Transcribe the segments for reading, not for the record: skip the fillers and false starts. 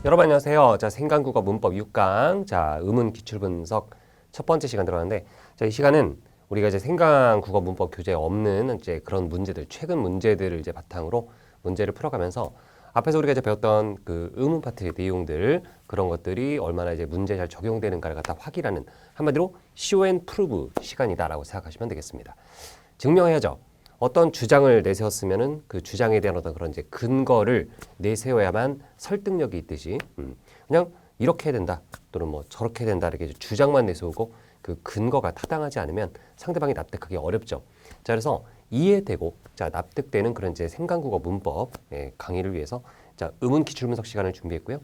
여러분 안녕하세요. 자, 생강국어 문법 6강, 자, 의문 기출 분석 첫 번째 시간 들어가는데, 자, 이 시간은 우리가 이제 생강국어 문법 교재에 없는 이제 그런 문제들, 최근 문제들을 이제 바탕으로 문제를 풀어가면서 앞에서 우리가 이제 배웠던 그 의문 파트의 내용들, 그런 것들이 얼마나 이제 문제에 잘 적용되는가를 갖다 확인하는, 한마디로 show and prove 시간이다라고 생각하시면 되겠습니다. 증명해야죠. 어떤 주장을 내세웠으면은 그 주장에 대한 어떤 그런 이제 근거를 내세워야만 설득력이 있듯이, 그냥 이렇게 해야 된다 또는 뭐 저렇게 해야 된다 이렇게 주장만 내세우고 그 근거가 타당하지 않으면 상대방이 납득하기 어렵죠. 자, 그래서 이해되고 자 납득되는 그런 이제 생강국어 문법 강의를 위해서 자 의문 기출 분석 시간을 준비했고요.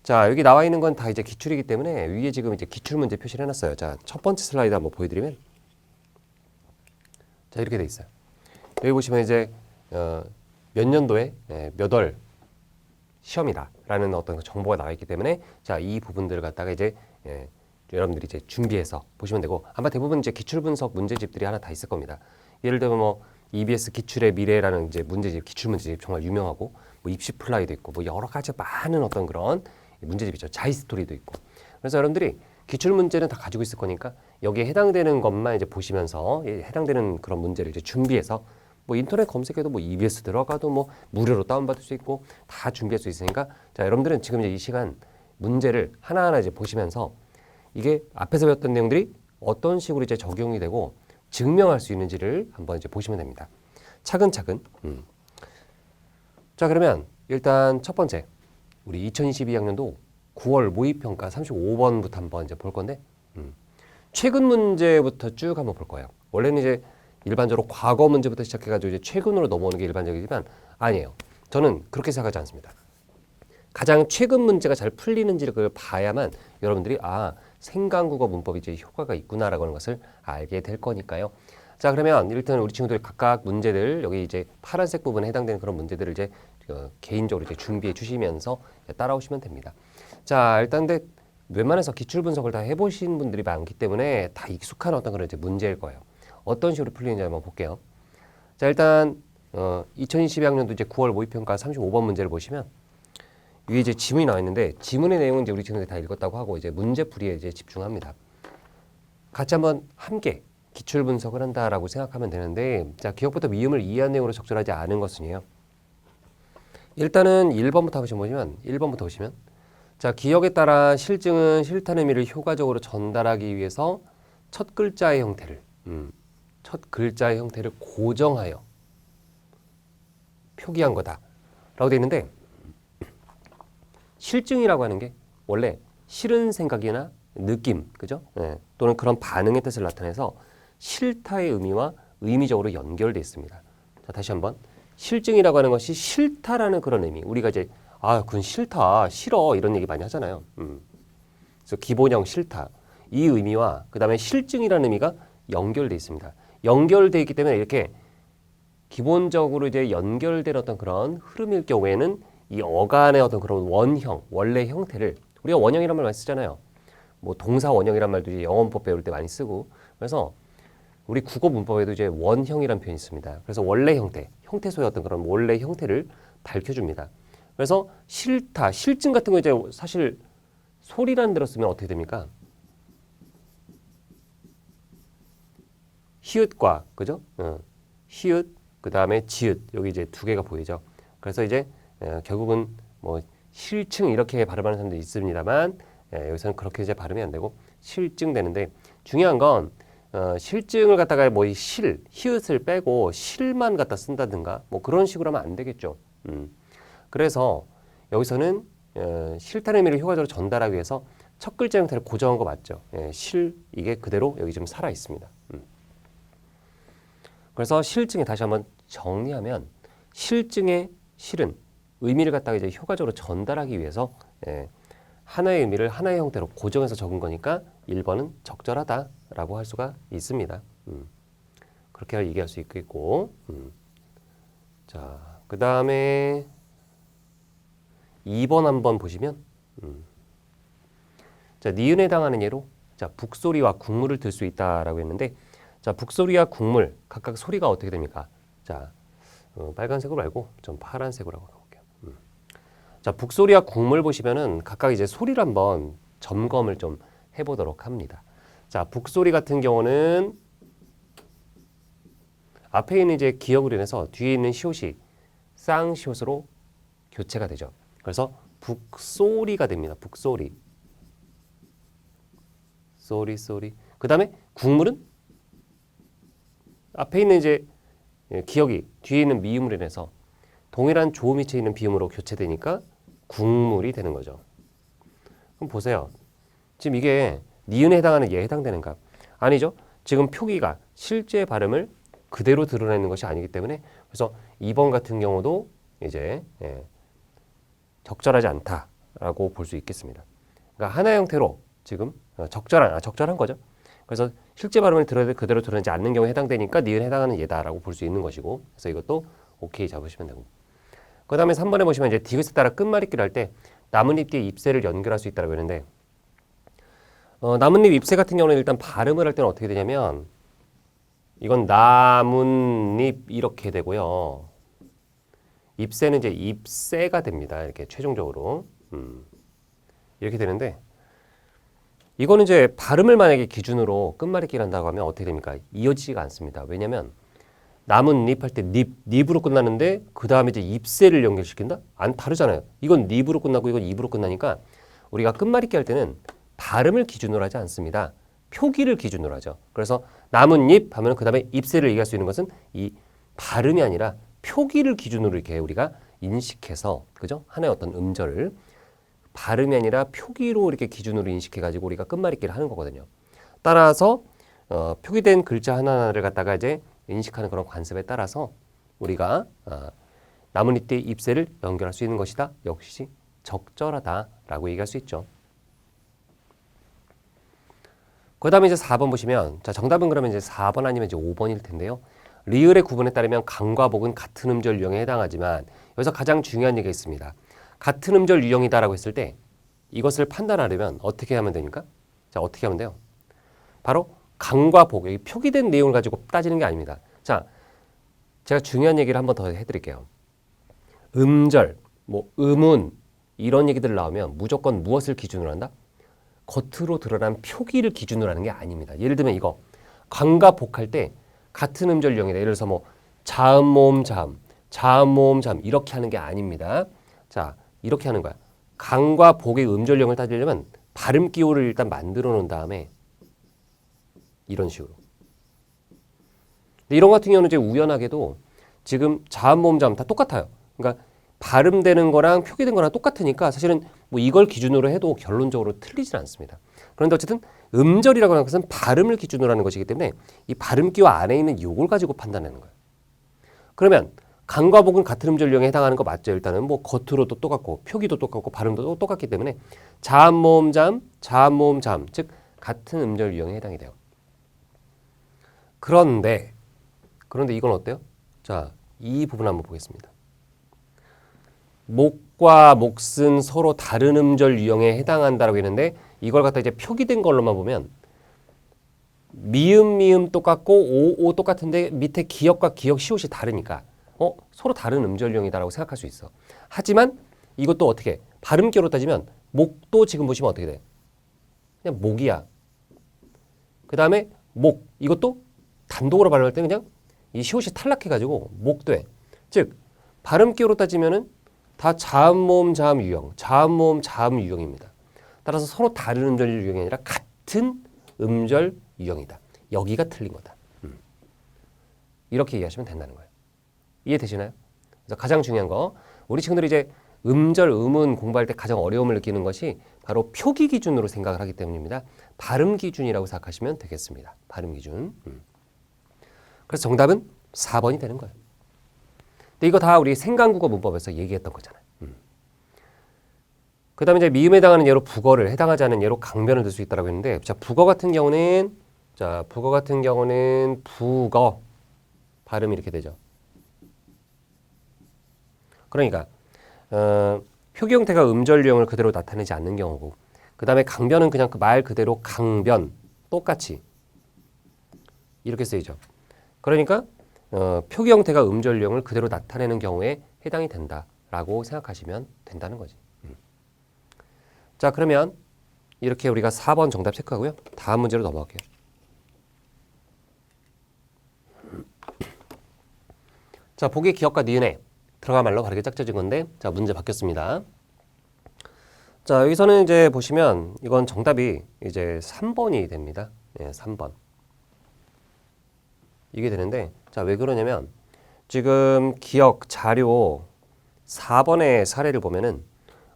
자, 여기 나와 있는 건 다 이제 기출이기 때문에 위에 지금 이제 기출 문제 표시를 해놨어요. 자, 첫 번째 슬라이드 한번 보여드리면 자 이렇게 돼 있어요. 여기 보시면 이제 몇 년도에 몇 월 시험이다라는 어떤 정보가 나와 있기 때문에 자, 이 부분들을 갖다가 이제 여러분들이 이제 준비해서 보시면 되고 아마 대부분 이제 기출 분석 문제집들이 하나 다 있을 겁니다. 예를 들면 뭐 EBS 기출의 미래라는 이제 문제집, 기출 문제집 정말 유명하고 뭐 입시 플라이도 있고 뭐 여러 가지 많은 어떤 그런 문제집이죠. 자이스토리도 있고. 그래서 여러분들이 기출 문제는 다 가지고 있을 거니까 여기에 해당되는 것만 이제 보시면서 해당되는 그런 문제를 이제 준비해서 뭐 인터넷 검색해도 뭐 EBS 들어가도 뭐 무료로 다운받을 수 있고 다 준비할 수 있으니까 자, 여러분들은 지금 이제 이 시간 문제를 하나하나 이제 보시면서 이게 앞에서 배웠던 내용들이 어떤 식으로 이제 적용이 되고 증명할 수 있는지를 한번 이제 보시면 됩니다. 차근차근. 자, 그러면 일단 첫 번째 우리 2022학년도 9월 모의평가 35번부터 한번 이제 볼 건데 최근 문제부터 쭉 한번 볼 거예요. 원래는 이제 일반적으로 과거 문제부터 시작해가지고 이제 최근으로 넘어오는 게 일반적이지만 아니에요. 저는 그렇게 생각하지 않습니다. 가장 최근 문제가 잘 풀리는지를 그걸 봐야만 여러분들이 아, 생강국어 문법이 이제 효과가 있구나라고 하는 것을 알게 될 거니까요. 자, 그러면 일단 우리 친구들 각각 문제들 여기 이제 파란색 부분에 해당되는 그런 문제들을 이제 개인적으로 이제 준비해 주시면서 따라오시면 됩니다. 자, 일단 근데 웬만해서 기출 분석을 다 해보신 분들이 많기 때문에 다 익숙한 어떤 그런 이제 문제일 거예요. 어떤 식으로 풀리는지 한번 볼게요. 자, 일단 2022학년도 이제 9월 모의평가 35번 문제를 보시면 위에 이제 지문이 나와 있는데 지문의 내용은 이제 우리 친구들이 다 읽었다고 하고 이제 문제풀이에 이제 집중합니다. 같이 한번 함께 기출 분석을 한다라고 생각하면 되는데 자, 기억부터 미음을 이해한 내용으로 적절하지 않은 것은요. 일단은 1번부터 보시면 1번부터 보시면 자, 기억에 따라 실증은 싫다는 의미를 효과적으로 전달하기 위해서 첫 글자의 형태를 고정하여 표기한 거다 라고 되어 있는데 실증이라고 하는 게 원래 싫은 생각이나 느낌, 그죠? 또는 그런 반응의 뜻을 나타내서 싫다의 의미와 의미적으로 연결되어 있습니다. 자, 다시 한번 실증이라고 하는 것이 싫다라는 그런 의미. 우리가 이제 아, 그건 싫다, 싫어 이런 얘기 많이 하잖아요. 그래서 기본형 싫다 이 의미와 그 다음에 실증이라는 의미가 연결되어 있습니다. 연결되어 있기 때문에 이렇게 기본적으로 이제 연결된 어떤 그런 흐름일 경우에는 이 어간의 어떤 그런 원형, 원래 형태를 우리가 원형이란 말 많이 쓰잖아요. 뭐 동사 원형이란 말도 이제 영어 문법 배울 때 많이 쓰고 그래서 우리 국어 문법에도 이제 원형이란 표현이 있습니다. 그래서 원래 형태, 형태소의 어떤 그런 원래 형태를 밝혀줍니다. 그래서 싫다, 실증 같은 거 이제 사실 소리란 들었으면 어떻게 됩니까? 히읗과 그죠? 히읗 그 다음에 지읒 여기 이제 두 개가 보이죠. 그래서 이제 결국은 뭐 실증 이렇게 발음하는 사람도 있습니다만 여기서는 그렇게 이제 발음이 안 되고 실증 되는데 중요한 건 실증을 갖다가 뭐 히읗을 빼고 실만 갖다 쓴다든가 뭐 그런 식으로 하면 안 되겠죠. 그래서 여기서는 싫다는 의미를 효과적으로 전달하기 위해서 첫 글자 형태를 고정한 거 맞죠? 이게 그대로 여기 좀 살아 있습니다. 그래서 실증에 다시 한번 정리하면 실증의 실은 의미를 갖다가 이제 효과적으로 전달하기 위해서 하나의 의미를 하나의 형태로 고정해서 적은 거니까 1번은 적절하다라고 할 수가 있습니다. 그렇게 얘기할 수 있겠고 자, 그 다음에 2번 한번 보시면 자, 니은에 해당하는 예로 자, 북소리와 국물을 들 수 있다라고 했는데 자, 북소리와 국물 각각 소리가 어떻게 됩니까? 자, 빨간색으로 말고 좀 파란색으로 해볼게요. 자, 북소리와 국물 보시면은 각각 이제 소리를 한번 점검을 좀 해보도록 합니다. 자, 북소리 같은 경우는 앞에 있는 이제 기역으로 인해서 뒤에 있는 시옷이 쌍시옷으로 교체가 되죠. 그래서 북소리가 됩니다. 북소리. 소리. 그 다음에 국물은 앞에 있는 이제 기역이 뒤에 있는 미음으로 인해서 동일한 조음위치에 있는 비음으로 교체되니까 국물이 되는 거죠. 그럼 보세요. 지금 이게 니은에 해당하는 얘에 해당되는가? 아니죠. 지금 표기가 실제 발음을 그대로 드러내는 것이 아니기 때문에 그래서 2번 같은 경우도 이제 적절하지 않다라고 볼 수 있겠습니다. 그러니까 하나 형태로 지금 적절한 거죠. 그래서 실제 발음을 그대로 드러내지 않는 경우에 해당되니까 니은에 해당하는 예다라고 볼 수 있는 것이고 그래서 이것도 오케이 잡으시면 되고 그 다음에 3번에 보시면 이제 디귿에 따라 끝말잇기를 할 때 나뭇잎 뒤에 잎새를 연결할 수 있다고 했는데 나뭇잎 잎새 같은 경우는 일단 발음을 할 때는 어떻게 되냐면 이건 나뭇잎 이렇게 되고요. 잎새는 이제 잎새가 됩니다. 이렇게 최종적으로 이렇게 되는데 이거는 이제 발음을 만약에 기준으로 끝말잇기를 한다고 하면 어떻게 됩니까? 이어지지가 않습니다. 왜냐하면 나뭇잎 할 때 닙으로 끝나는데 그 다음에 이제 잎새를 연결시킨다? 안 다르잖아요. 이건 닙으로 끝나고 이건 입으로 끝나니까 우리가 끝말잇기 할 때는 발음을 기준으로 하지 않습니다. 표기를 기준으로 하죠. 그래서 나뭇잎 하면 그 다음에 잎새를 얘기할 수 있는 것은 이 발음이 아니라 표기를 기준으로 이렇게 우리가 인식해서 그죠? 하나의 어떤 음절을 발음이 아니라 표기로 이렇게 기준으로 인식해가지고 우리가 끝말잇기를 하는 거거든요. 따라서 표기된 글자 하나하나를 갖다가 이제 인식하는 그런 관습에 따라서 우리가 나뭇잎 뒤에 잎새를 연결할 수 있는 것이다. 역시 적절하다라고 얘기할 수 있죠. 그 다음에 이제 4번 보시면 자 정답은 그러면 이제 4번 아니면 이제 5번일 텐데요. 리을의 구분에 따르면 강과 복은 같은 음절 유형에 해당하지만 여기서 가장 중요한 얘기가 있습니다. 같은 음절 유형이다라고 했을 때 이것을 판단하려면 어떻게 하면 됩니까? 자 어떻게 하면 돼요? 바로 강과 복, 여기 표기된 내용을 가지고 따지는 게 아닙니다. 자, 제가 중요한 얘기를 한번 더 해드릴게요. 음절, 뭐 음운 이런 얘기들 나오면 무조건 무엇을 기준으로 한다? 겉으로 드러난 표기를 기준으로 하는 게 아닙니다. 예를 들면 이거 강과 복할 때 같은 음절 유형이다. 예를 들어서 뭐 자음 모음 자음 이렇게 하는 게 아닙니다. 자, 이렇게 하는 거야. 강과 복의 음절 유형을 따지려면 발음 기호를 일단 만들어 놓은 다음에 이런 식으로. 근데 이런 같은 경우는 이제 우연하게도 지금 자음 모음 자음 다 똑같아요. 그러니까 발음되는 거랑 표기된 거랑 똑같으니까 사실은 뭐 이걸 기준으로 해도 결론적으로 틀리진 않습니다. 그런데 어쨌든 음절이라고 하는 것은 발음을 기준으로 하는 것이기 때문에 이 발음 기호 안에 있는 요걸 가지고 판단하는 거예요. 그러면 강과 복은 같은 음절 유형에 해당하는 거 맞죠? 일단은 뭐 겉으로도 똑같고 표기도 똑같고 발음도 똑같기 때문에 자음 모음 자음 즉 같은 음절 유형에 해당이 돼요. 그런데 이건 어때요? 자, 이 부분 한번 보겠습니다. 목과 몫은 서로 다른 음절 유형에 해당한다라고 했는데 이걸 갖다 이제 표기된 걸로만 보면 미음 똑같고 오 똑같은데 밑에 기역과 기역 시옷이 다르니까 서로 다른 음절 유형이다라고 생각할 수 있어. 하지만 이것도 어떻게 발음기로 따지면 목도 지금 보시면 어떻게 돼? 그냥 목이야. 그 다음에 목 이것도 단독으로 발음할 때 그냥 이 시옷이 탈락해가지고 목돼. 즉 발음기로 따지면은 다 자음 모음 자음 유형입니다. 따라서 서로 다른 음절 유형이 아니라 같은 음절 유형이다. 여기가 틀린 거다. 이렇게 이해하시면 된다는 거예요. 이해되시나요? 그래서 가장 중요한 거 우리 친구들이 이제 음절 음운 공부할 때 가장 어려움을 느끼는 것이 바로 표기 기준으로 생각을 하기 때문입니다. 발음 기준이라고 생각하시면 되겠습니다. 발음 기준. 그래서 정답은 4번이 되는 거예요. 근데 이거 다 우리 생강국어 문법에서 얘기했던 거잖아요. 그 다음에 이제 미음에 해당하는 예로 북어를 해당하지 않은 예로 강변을 들 수 있다고 했는데 자 북어 같은 경우는 북어 발음이 이렇게 되죠. 그러니까 표기 형태가 음절 유형을 그대로 나타내지 않는 경우고 그 다음에 강변은 그냥 그 말 그대로 강변 똑같이 이렇게 쓰이죠. 그러니까 표기 형태가 음절 유형을 그대로 나타내는 경우에 해당이 된다라고 라고 생각하시면 된다는 거지. 자, 그러면 이렇게 우리가 4번 정답 체크하고요. 다음 문제로 넘어갈게요. 자, 보기 기억과 니은에 들어가 말로 바르게 짝져진 건데, 자, 문제 바뀌었습니다. 자, 여기서는 이제 보시면 이건 정답이 이제 3번이 됩니다. 예, 3번. 이게 되는데, 자, 왜 그러냐면 지금 기억 자료 4번의 사례를 보면은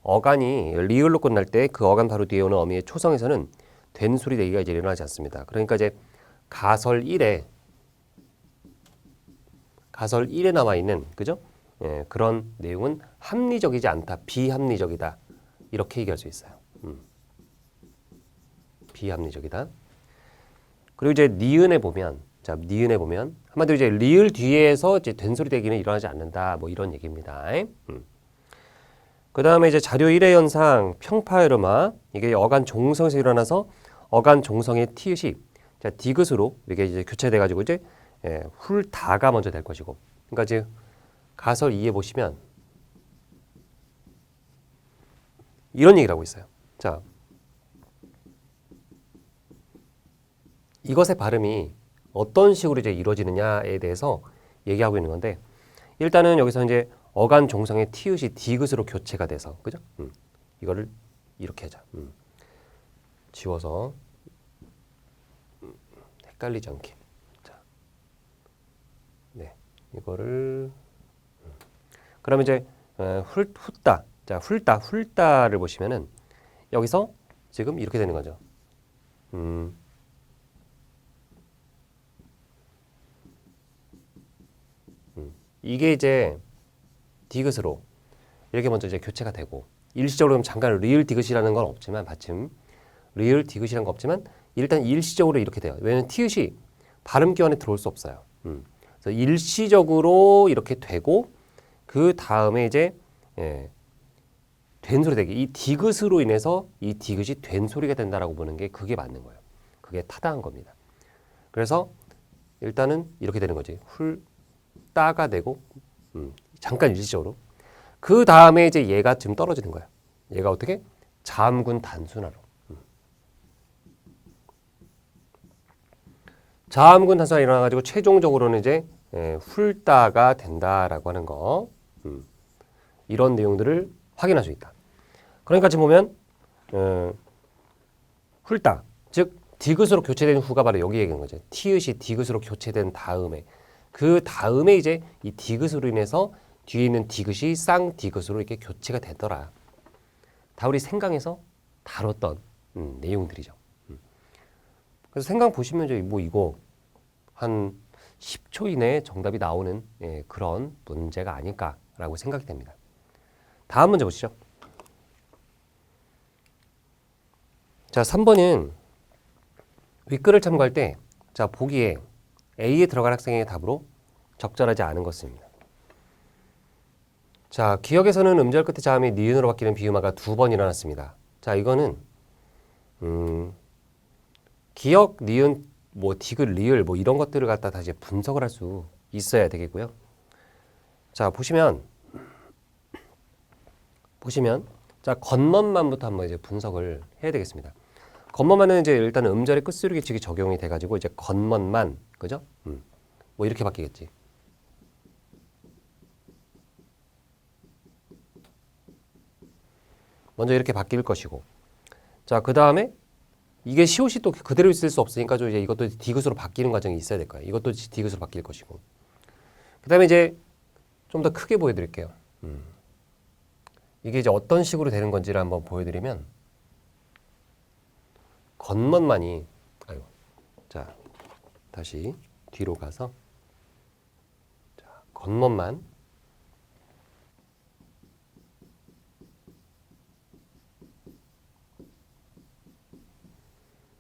어간이 리을로 끝날 때 그 어간 바로 뒤에 오는 어미의 초성에서는 된 소리 내기가 이제 일어나지 않습니다. 그러니까 이제 가설 1에 나와 있는, 그죠? 예, 그런 내용은 합리적이지 않다, 비합리적이다, 이렇게 얘기할 수 있어요. 비합리적이다. 그리고 이제 니은에 보면, 자, 니은에 보면 한마디로 이제 리을 뒤에서 이제 된 소리 내기는 일어나지 않는다, 뭐 이런 얘기입니다. 그 다음에 이제 자료 1의 현상 평파열음화, 이게 어간 종성에서 일어나서 어간 종성의 티읕이 자, 디귿으로 이렇게 이제 교체돼 가지고 이제 훌다가 먼저 될 것이고, 그러니까 이제 가설 2에 보시면 이런 얘기를 하고 있어요. 자, 이것의 발음이 어떤 식으로 이제 이루어지느냐에 대해서 얘기하고 있는 건데, 일단은 여기서 이제 어간 종성의 티읕이 디귿으로 교체가 돼서, 그죠? 이거를 이렇게 하자. 지워서 헷갈리지 않게. 자, 네, 이거를 그러면 이제 훌다, 자, 훌다를 보시면은 여기서 지금 이렇게 되는 거죠. 이게 이제 디귿으로 이렇게 먼저 이제 교체가 되고, 일시적으로 그럼 잠깐 리을 디귿이라는 건 없지만, 받침 리을 디귿이라는 건 없지만 일단 일시적으로 이렇게 돼요. 왜냐하면 티읕이 발음기 안에 들어올 수 없어요. 그래서 일시적으로 이렇게 되고, 그 다음에 이제 된 소리 되기, 이 디귿으로 인해서 이 디귿이 된 소리가 된다라고 보는 게 그게 맞는 거예요. 그게 타당한 겁니다. 그래서 일단은 이렇게 되는 거지. 훌따가 되고, 잠깐 일시적으로. 그 다음에 이제 얘가 지금 떨어지는 거야. 얘가 어떻게? 자음군 단순화로. 자음군 단순화 일어나가지고 최종적으로는 이제 훌따가 된다라고 하는 거. 이런 내용들을 확인할 수 있다. 그러니까 지금 보면 훌따, 즉 디귿으로 교체된 후가 바로 여기 얘기하는 거죠. 티읕이 디귿으로 교체된 다음에, 그 다음에 이제 이 디귿으로 인해서 뒤에 있는 디귿이 쌍디귿으로 이렇게 교체가 되더라. 다 우리 생강에서 다뤘던 내용들이죠. 그래서 생강 보시면 이제 뭐 이거 한 10초 이내에 정답이 나오는 그런 문제가 아닐까라고 생각이 됩니다. 다음 문제 보시죠. 자, 3번은 윗글을 참고할 때, 자, 보기에 A에 들어간 학생의 답으로 적절하지 않은 것입니다. 자, 기억에서는 음절 끝에 자음이 니은으로 바뀌는 비음화가 2번 일어났습니다. 자, 이거는 기억, 니은, 뭐 디귿, 리을 뭐 이런 것들을 갖다 다시 분석을 할 수 있어야 되겠고요. 자, 보시면 자, 겉멋만부터 한번 이제 분석을 해야 되겠습니다. 겉멋만은 이제 일단 음절의 끝수르 규칙이 적용이 돼가지고 이제 겉멋만, 그죠? 뭐 이렇게 바뀌겠지. 먼저 이렇게 바뀔 것이고, 자, 그 다음에 이게 시옷이 또 그대로 있을 수 없으니까 좀 이제 이것도 디귿으로 바뀌는 과정이 있어야 될 거예요. 이것도 디귿으로 바뀔 것이고, 그 다음에 이제 좀 더 크게 보여드릴게요. 이게 이제 어떤 식으로 되는 건지를 한번 보여드리면, 겉멋만이, 아이고, 자, 다시 뒤로 가서, 자, 겉멋만,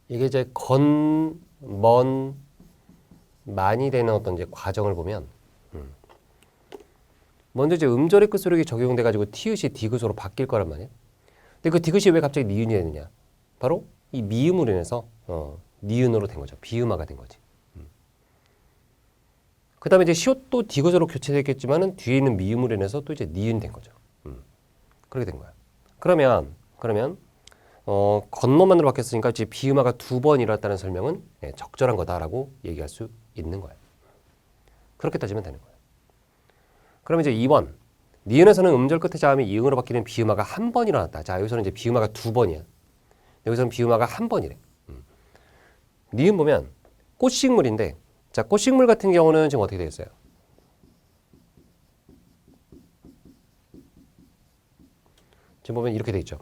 이게 이제 많이 되는 어떤 이제 과정을 보면, 먼저 이제 음절의 끝소리가 적용돼 가지고 티읕이 디귿으로 바뀔 거란 말이에요. 근데 그 디귿이 왜 갑자기 니은이 되느냐? 바로 이 미음으로 인해서 니은으로 된 거죠. 비음화가 된 거지. 그 다음에 이제 시옷도 디귿으로 교체됐겠지만은 뒤에 있는 미음으로 인해서 또 이제 니은 된 거죠. 그렇게 된 거야. 그러면 겉멋만으로 바뀌었으니까 지금 비음화가 2번 일어났다는 설명은 적절한 거다라고 얘기할 수 있는 거야. 그렇게 따지면 되는 거야. 그럼 이제 2번. 니은에서는 음절 끝에 자음이 이응으로 바뀌는 비음화가 1번 일어났다. 자, 여기서는 이제 비음화가 2번이야. 여기서는 비음화가 1번이래. 니은 보면 꽃식물인데, 자, 꽃식물 같은 경우는 지금 어떻게 되어 있어요? 지금 보면 이렇게 되어 있죠.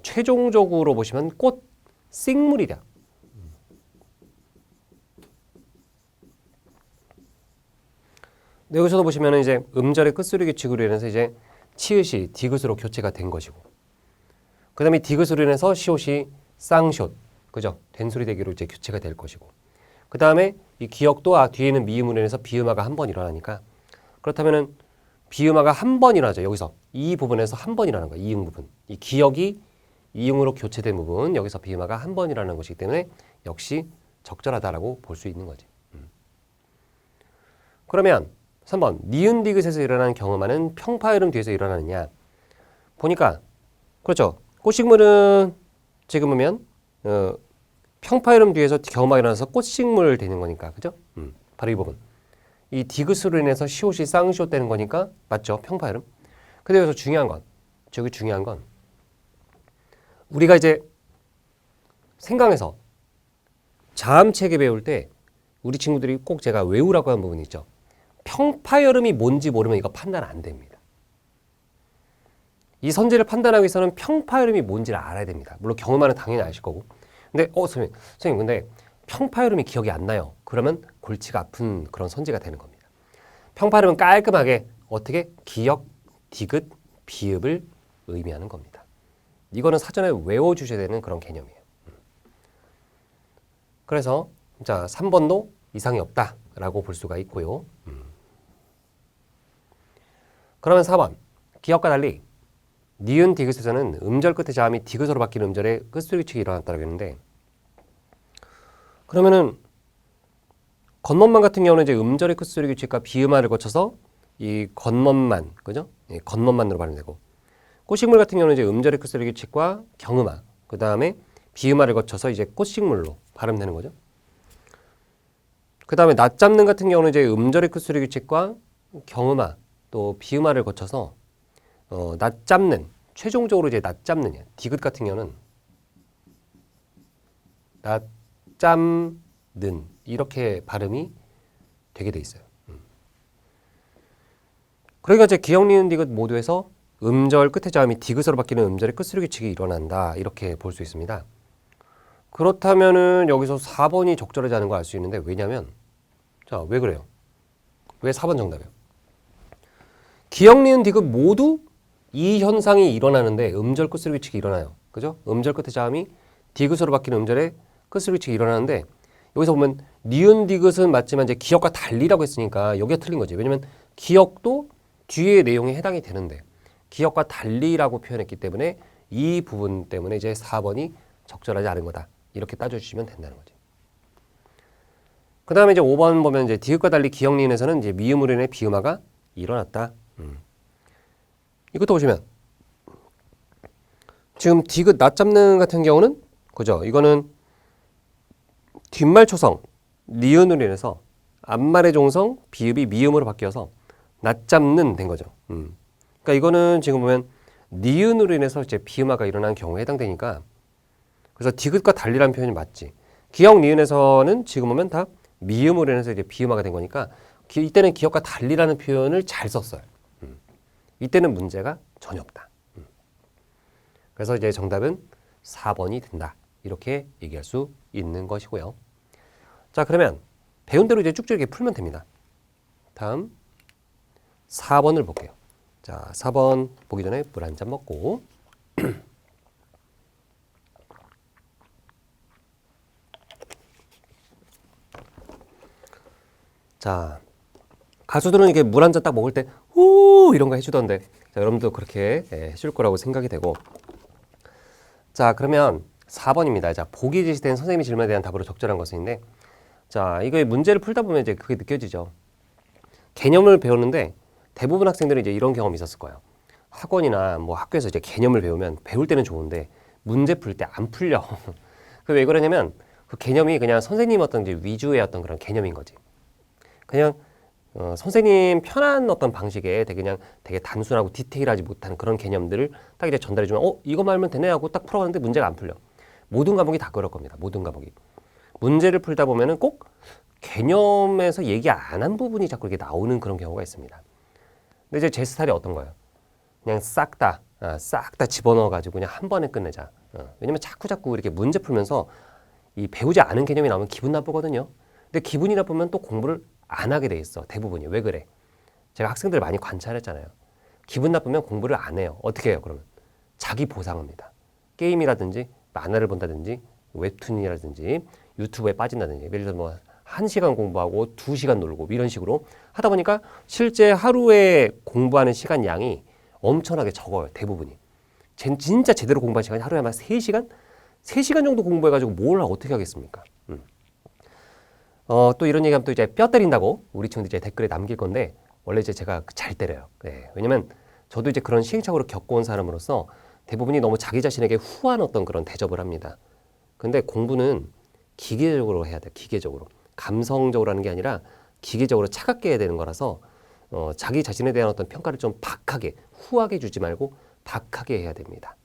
최종적으로 보시면 꽃식물이다. 여기서도 보시면 이제 음절의 끝소리 규칙으로 인해서 이제 치읓이 디귿으로 교체가 된 것이고, 그 다음에 디귿으로 인해서 시옷이 쌍시옷, 그죠? 된소리 대기로 이제 교체가 될 것이고, 그 다음에 이 기역도 뒤에는 미음으로 인해서 비음화가 1번 일어나니까, 그렇다면은 비음화가 1번 일어나죠. 여기서 이 부분에서 1번 일어나는 거예요. 이응 부분. 이 기역이 이응으로 교체된 부분, 여기서 비음화가 1번 일어나는 것이기 때문에 역시 적절하다라고 볼 수 있는 거지. 그러면 3번 니은 디귿에서 일어나는 경음화는 평파열음 뒤에서 일어나느냐? 보니까 그렇죠. 꽃식물은 지금 보면 평파열음 뒤에서 경음화가 일어나서 꽃식물 되는 거니까, 그죠? 바로 이 부분. 이 디귿으로 인해서 시옷이 쌍시옷 되는 거니까 맞죠? 평파열음. 근데 여기서 중요한 건, 저기 중요한 건 우리가 이제 생강에서 자음 체계 배울 때 우리 친구들이 꼭 제가 외우라고 하는 부분이 있죠. 평파열음이 뭔지 모르면 이거 판단 안 됩니다. 이 선지를 판단하기 위해서는 평파열음이 뭔지를 알아야 됩니다. 물론 경험하는 당연히 아실 거고. 근데 선생님 근데 평파열음이 기억이 안 나요. 그러면 골치가 아픈 그런 선지가 되는 겁니다. 평파열음은 깔끔하게 어떻게 기역, 디귿, 비읍을 의미하는 겁니다. 이거는 사전에 외워주셔야 되는 그런 개념이에요. 그래서 자 3번도 이상이 없다라고 볼 수가 있고요. 그러면 4번 기역과 달리 니은 디귿에서는 음절 끝에 자음이 디귿으로 바뀌는 음절의 끝소리 규칙이 일어났다고 했는데, 그러면은 겉멋만 같은 경우는 이제 음절의 끝소리 규칙과 비음화를 거쳐서 이 겉멋만, 그죠? 겉멋만으로 발음되고, 꽃식물 같은 경우는 이제 음절의 끝소리 규칙과 경음화, 그 다음에 비음화를 거쳐서 이제 꽃식물로 발음되는 거죠. 그 다음에 낮잡는 같은 경우는 이제 음절의 끝소리 규칙과 경음화 또 비음화를 거쳐서 낮잡는, 최종적으로 이제 낮잡는, 디귿 같은 경우는 낮잡는 이렇게 발음이 되게 돼 있어요. 그러니까 이제 기역, 니은, 디귿 모두에서 음절 끝에 자음이 디귿으로 바뀌는 음절의 끝소리 규칙이 일어난다 이렇게 볼 수 있습니다. 그렇다면은 여기서 4번이 적절하지 않은 걸 알 수 있는데, 왜냐면 자, 왜 그래요? 왜 4번 정답이에요? 기역, 니은, 디귿 모두 이 현상이 일어나는데 음절 끝소리 규칙이 일어나요. 그죠? 음절 끝에 자음이 디귿으로 바뀌는 음절의 끝소리 규칙이 일어나는데, 여기서 보면 니은 디귿은 맞지만 이제 기역과 달리라고 했으니까 여기가 틀린 거지. 왜냐면 기역도 뒤에 내용에 해당이 되는데 기역과 달리라고 표현했기 때문에 이 부분 때문에 이제 4번이 적절하지 않은 거다. 이렇게 따져주시면 된다는 거지. 그 다음에 이제 5번 보면 이제 디귿과 달리 기역, 니은에서는 이제 미음으로 인해 비음화가 일어났다. 이것도 보시면 지금 디귿 낮잡는 같은 경우는 그죠? 이거는 뒷말 초성 니은으로 인해서 앞말의 종성 비읍이 미음으로 바뀌어서 낮잡는 된 거죠. 그러니까 이거는 지금 보면 니은으로 인해서 이제 비음화가 일어난 경우에 해당되니까, 그래서 디귿과 달리라는 표현이 맞지. 기역, 니은에서는 지금 보면 다 미음으로 인해서 이제 비음화가 된 거니까 이때는 기역과 달리라는 표현을 잘 썼어요. 이때는 문제가 전혀 없다. 그래서 이제 정답은 4번이 된다. 이렇게 얘기할 수 있는 것이고요. 자, 그러면 배운 대로 이제 쭉쭉 이렇게 풀면 됩니다. 다음 4번을 볼게요. 자, 4번 보기 전에 물 한 잔 먹고 자, 가수들은 이렇게 물 한 잔 딱 먹을 때 후 이런 거 해주던데, 자, 여러분도 그렇게 해줄 거라고 생각이 되고, 자, 그러면 4번입니다. 자, 보기 제시된 선생님의 질문에 대한 답으로 적절한 것인데, 자, 이거 문제를 풀다 보면 이제 그게 느껴지죠. 개념을 배우는데 대부분 학생들은 이제 이런 경험이 있었을 거예요. 학원이나 뭐 학교에서 이제 개념을 배우면 배울 때는 좋은데 문제 풀 때 안 풀려. 그 왜 그러냐면 그 개념이 그냥 선생님 어떤 이제 위주의 어떤 그런 개념인 거지. 그냥 선생님 편한 어떤 방식에 되게 단순하고 디테일하지 못한 그런 개념들을 딱 이제 전달해주면 이거만 알면 되네 하고 딱 풀어가는데 문제가 안 풀려. 모든 과목이 다 그럴 겁니다. 모든 과목이. 문제를 풀다 보면은 꼭 개념에서 얘기 안 한 부분이 자꾸 이렇게 나오는 그런 경우가 있습니다. 근데 이제 제 스타일이 어떤 거예요? 그냥 싹 다 집어넣어가지고 그냥 한 번에 끝내자. 왜냐면 자꾸 이렇게 문제 풀면서 이 배우지 않은 개념이 나오면 기분 나쁘거든요. 근데 기분이 나쁘면 또 공부를 안 하게 돼 있어. 대부분이. 왜 그래? 제가 학생들 많이 관찰했잖아요. 기분 나쁘면 공부를 안 해요. 어떻게 해요, 그러면? 자기 보상합니다. 게임이라든지 만화를 본다든지 웹툰이라든지 유튜브에 빠진다든지 예를 들어서 뭐 1시간 공부하고 2시간 놀고 이런 식으로 하다 보니까 실제 하루에 공부하는 시간 양이 엄청나게 적어요. 대부분이. 진짜 제대로 공부한 시간이 하루에 아마 3시간? 3시간 정도 공부해가지고 뭘 어떻게 하겠습니까? 또 이런 얘기하면 또 이제 뼈 때린다고 우리 친구들 이제 댓글에 남길 건데 원래 이제 제가 잘 때려요. 네. 왜냐면 저도 이제 그런 시행착오를 겪어온 사람으로서 대부분이 너무 자기 자신에게 후한 어떤 그런 대접을 합니다. 근데 공부는 기계적으로 해야 돼요. 기계적으로. 감성적으로 하는 게 아니라 기계적으로 차갑게 해야 되는 거라서 자기 자신에 대한 어떤 평가를 좀 박하게, 후하게 주지 말고 박하게 해야 됩니다.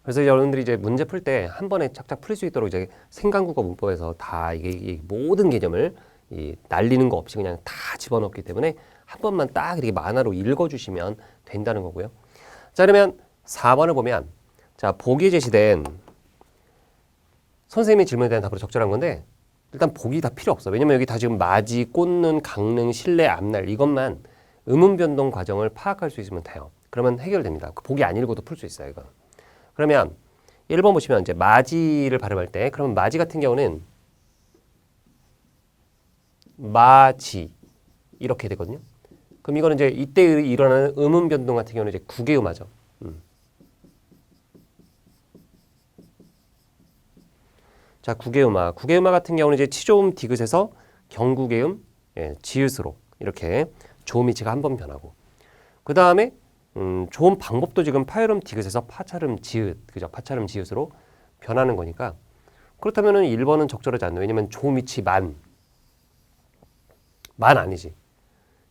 그래서 여러분들이 이제 문제 풀 때 한 번에 착착 풀 수 있도록 이제 생강국어 문법에서 다 이게 모든 개념을 날리는 거 없이 그냥 다 집어넣기 때문에 한 번만 딱 이렇게 만화로 읽어주시면 된다는 거고요. 자, 그러면 4번을 보면 자, 보기에 제시된 선생님의 질문에 대한 답으로 적절한 건데 일단 보기 다 필요 없어. 왜냐면 여기 다 지금 맞이, 꽂는, 강릉, 실내, 앞날 이것만 음운 변동 과정을 파악할 수 있으면 돼요. 그러면 해결됩니다. 그 보기 안 읽어도 풀 수 있어요, 이거. 그러면 1번 보시면 이제 맞이를 발음할 때 그러면 맞이 같은 경우는 마지 이렇게 되거든요. 그럼 이거는 이제 이때 일어나는 음운 변동 같은 경우는 이제 국외음하죠. 자, 국외음화. 국외음화 같은 경우는 이제 치조음 디귿에서 경국외음 지읒으로 이렇게 조음이치가 한 번 변하고 그 다음에 좋은 방법도 지금 파열음 디귿에서 파찰음 지읒, 그죠? 파찰음 지읒으로 변하는 거니까 그렇다면은 1번은 적절하지 않네. 왜냐면 조음이치 만 아니지.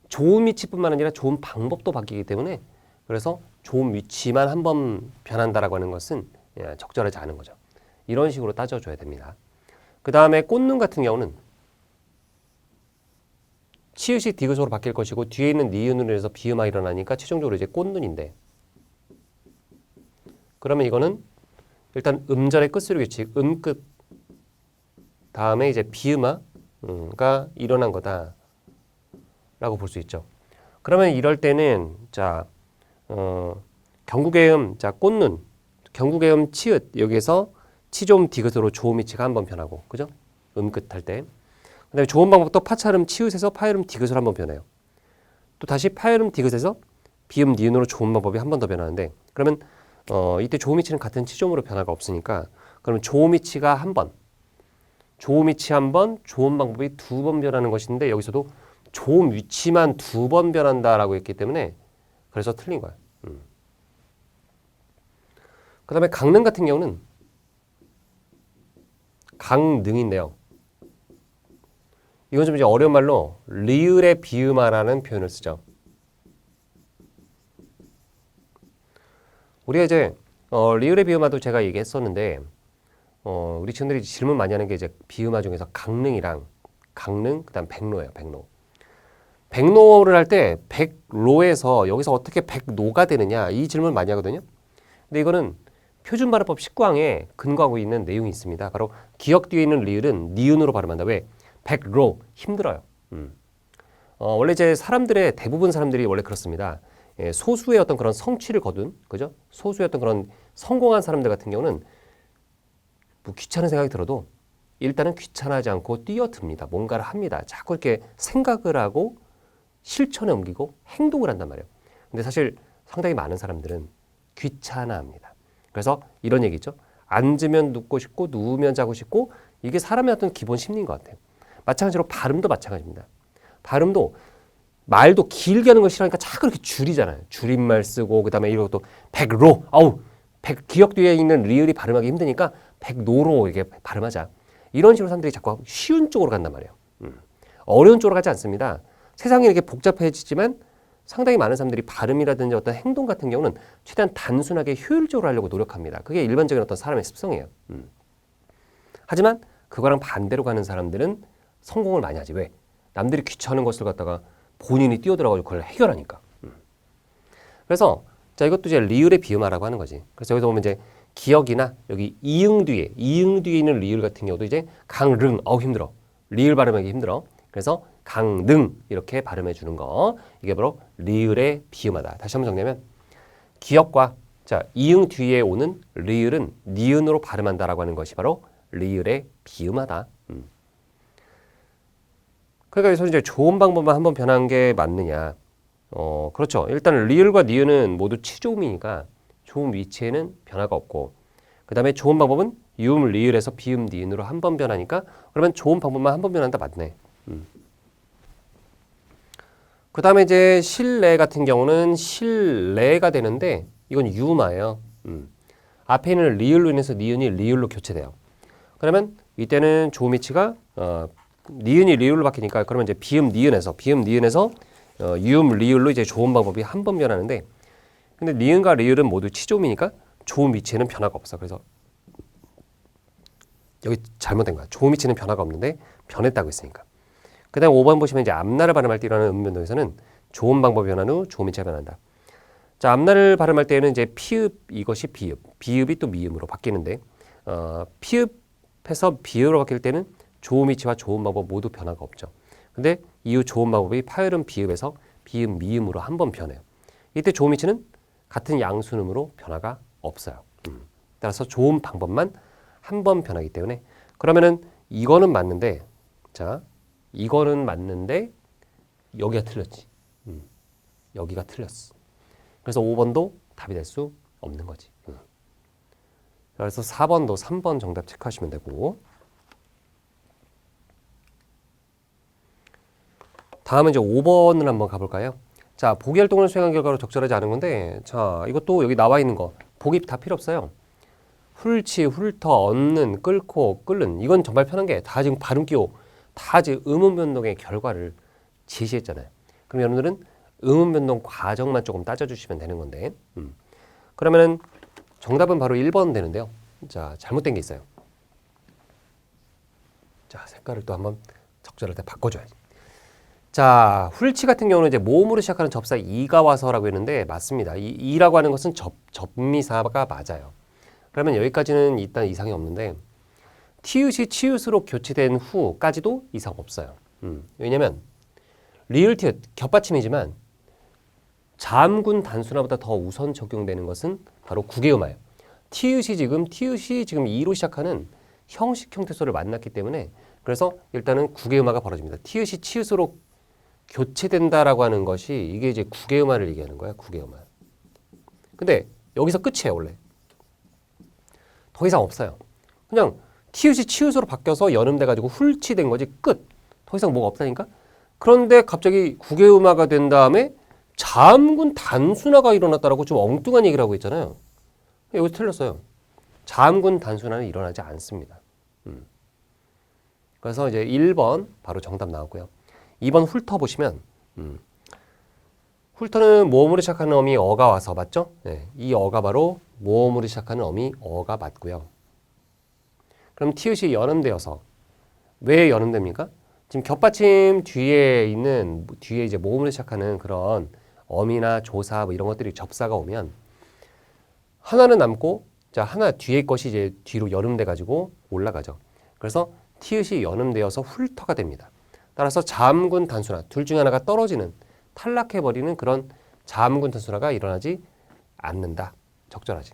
조음 위치뿐만 아니라 조음 방법도 바뀌기 때문에 그래서 조음 위치만 한 번 변한다라고 하는 것은 적절하지 않은 거죠. 이런 식으로 따져줘야 됩니다. 그 다음에 꽂는 같은 경우는 치읓이 디귿으로 바뀔 것이고 뒤에 있는 니은으로 해서 비음화 일어나니까 최종적으로 이제 꽂는인데 그러면 이거는 일단 음절의 끝소리 규칙 음끝 다음에 이제 비음화가 일어난 거다 라고 볼 수 있죠. 그러면 이럴 때는 자 경국의 자 꽂는 경국의 치읓 여기에서 치조음 디귿으로 조음이치가 한 번 변하고 그죠? 음끝 할 때 그 다음에 좋은 방법도 파찰음 치읓에서 파열음 디귿으로 한 번 변해요. 또 다시 파열음 디귿에서 비음 니은으로 좋은 방법이 한 번 더 변하는데 그러면 이때 조음이치는 같은 치조음으로 변화가 없으니까 그러면 조음이치가 한 번, 조음이치 한 번, 조음 방법이 2번 변하는 것인데 여기서도 조음 위치만 2번 변한다라고 했기 때문에 그래서 틀린 거야. 그 다음에 강릉 같은 경우는 강능인데요. 이건 좀 이제 어려운 말로 리을의 비음화라는 표현을 쓰죠. 우리가 이제 리을의 비음화도 제가 얘기했었는데 우리 친구들이 질문 많이 하는 게 이제 비음화 중에서 강릉이랑 강릉 그다음 백로예요. 백로. 백로를 할 때 백로에서 여기서 어떻게 백노가 되느냐 이 질문 많이 하거든요. 근데 이거는 표준발음법 19항에 근거하고 있는 내용이 있습니다. 바로 기역 뒤에 있는 리을은 니은으로 발음한다. 왜? 백로 힘들어요. 원래 이제 사람들의 대부분 사람들이 원래 그렇습니다. 소수의 어떤 그런 성취를 거둔, 그죠? 소수의 어떤 그런 성공한 사람들 같은 경우는 뭐 귀찮은 생각이 들어도 일단은 귀찮아하지 않고 뛰어듭니다. 뭔가를 합니다. 자꾸 이렇게 생각을 하고 실천에 옮기고 행동을 한단 말이에요. 근데 사실 상당히 많은 사람들은 귀찮아합니다. 그래서 이런 얘기 있죠. 앉으면 눕고 싶고 누우면 자고 싶고 이게 사람의 어떤 기본 심리인 것 같아요. 마찬가지로 발음도 마찬가지입니다. 발음도 말도 길게 하는 걸 싫어하니까 자꾸 이렇게 줄이잖아요. 줄임말 쓰고 그다음에 이런 것도 백로 기역 뒤에 있는 리을이 발음하기 힘드니까 백노로 이렇게 발음하자. 이런 식으로 사람들이 자꾸 쉬운 쪽으로 간단 말이에요. 어려운 쪽으로 가지 않습니다. 세상이 이렇게 복잡해지지만 상당히 많은 사람들이 발음이라든지 어떤 행동 같은 경우는 최대한 단순하게 효율적으로 하려고 노력합니다. 그게 일반적인 어떤 사람의 습성이에요. 하지만 그거랑 반대로 가는 사람들은 성공을 많이 하지. 왜? 남들이 귀찮은 것을 갖다가 본인이 뛰어들어가지고 그걸 해결하니까. 그래서 자 이것도 이제 리을의 비음화라고 하는 거지. 그래서 여기서 보면 이제 기역이나 여기 이응 뒤에 있는 리을 같은 경우도 이제 강릉 힘들어. 리을 발음하기 힘들어. 그래서 강능 이렇게 발음해 주는 거. 이게 바로 리을의 비음화다. 다시 한번 정리하면 기역과 자 이응 뒤에 오는 리을은 니은으로 발음한다라고 하는 것이 바로 리을의 비음화다. 그러니까 여기서 이제 좋은 방법만 한번 변한 게 맞느냐? 그렇죠. 일단 리을과 니은은 모두 치조음이니까 좋은 위치에는 변화가 없고, 그 다음에 좋은 방법은 유음 리을에서 비음 니은으로 한 번 변하니까 그러면 좋은 방법만 한 번 변한다 맞네. 그 다음에 이제 실내 같은 경우는 실내가 되는데 이건 유음화예요. 앞에 있는 리을로 인해서 니은이 리을로 교체돼요. 그러면 이때는 좋은 위치가 니은이 리을로 바뀌니까 그러면 이제 비음 니은에서 유음 리을로 이제 좋은 방법이 한 번 변하는데, 근데 니은과 리을은 모두 치조음이니까 좋은 위치에는 변화가 없어. 그래서 여기 잘못된 거야. 좋은 위치는 변화가 없는데 변했다고 했으니까. 그 다음 5번 보시면 이제 앞날을 발음할 때 일어나는 음변동에서는 좋은 방법이 변한 후 좋은 위치가 변한다. 자, 앞날을 발음할 때에는 이제 피읍 이것이 비읍, 비읍이 또 미음으로 바뀌는데 피읍에서 비읍으로 바뀔 때는 좋은 위치와 좋은 방법 모두 변화가 없죠. 근데 이후 좋은 방법이 파열음 비읍에서 비읍 미음으로 한 번 변해요. 이때 좋은 위치는 같은 양순음으로 변화가 없어요. 따라서 좋은 방법만 한 번 변하기 때문에 그러면은 이거는 맞는데 자 이거는 맞는데 여기가 틀렸지. 여기가 틀렸어. 그래서 5번도 답이 될 수 없는 거지. 그래서 4번도 3번 정답 체크하시면 되고, 다음은 이제 5번을 한번 가볼까요? 자, 보기 활동을 수행한 결과로 적절하지 않은 건데, 자, 이것도 여기 나와 있는 거 보기 다 필요 없어요. 훌치, 훌터, 얻는, 끓고, 끓는 이건 정말 편한 게 다 지금 발음 기호 다 지금 음음 변동의 결과를 제시했잖아요. 그럼 여러분들은 음음 변동 과정만 조금 따져주시면 되는 건데, 그러면은 정답은 바로 1번 되는데요. 자, 잘못된 게 있어요. 자, 색깔을 또 한번 적절할 때 바꿔줘야지. 자, 훌치 같은 경우는 이제 모음으로 시작하는 접사 이가 와서라고 했는데 맞습니다. 이라고 하는 것은 접미사가 맞아요. 그러면 여기까지는 일단 이상이 없는데 티읕이 치읓으로 교체된 후까지도 이상 없어요. 왜냐면 리을 티읕 겹받침이지만 자음군 단순화보다 더 우선 적용되는 것은 바로 구개음화예요. 티읕이 지금 이로 시작하는 형식 형태소를 만났기 때문에 그래서 일단은 구개음화가 벌어집니다. 티읕이 치읓으로 교체된다라고 하는 것이 이게 이제 구개음화를 얘기하는 거야. 구개음화. 근데 여기서 끝이에요. 원래. 더 이상 없어요. 그냥 티읕이 치읓으로 바뀌어서 연음돼가지고 훌치된 거지 끝. 더 이상 뭐가 없다니까. 그런데 갑자기 구개음화가 된 다음에 자음군 단순화가 일어났다라고 좀 엉뚱한 얘기를 하고 있잖아요. 여기서 틀렸어요. 자음군 단순화는 일어나지 않습니다. 그래서 이제 1번 바로 정답 나왔고요. 2번 훌터 보시면 훌터는 모음으로 시작하는 어미 어가 와서 맞죠? 네, 이 어가 바로 모음으로 시작하는 어미 어가 맞고요. 그럼 티읕이 연음되어서 왜 연음됩니까? 지금 겹받침 뒤에 이제 모음으로 시작하는 그런 어미나 조사 뭐 이런 것들이 접사가 오면 하나는 남고 자 하나 뒤에 것이 이제 뒤로 연음돼 가지고 올라가죠. 그래서 티읕이 연음되어서 훌터가 됩니다. 따라서 자음군 단순화 둘 중에 하나가 떨어지는 탈락해버리는 그런 자음군 단순화가 일어나지 않는다. 적절하지.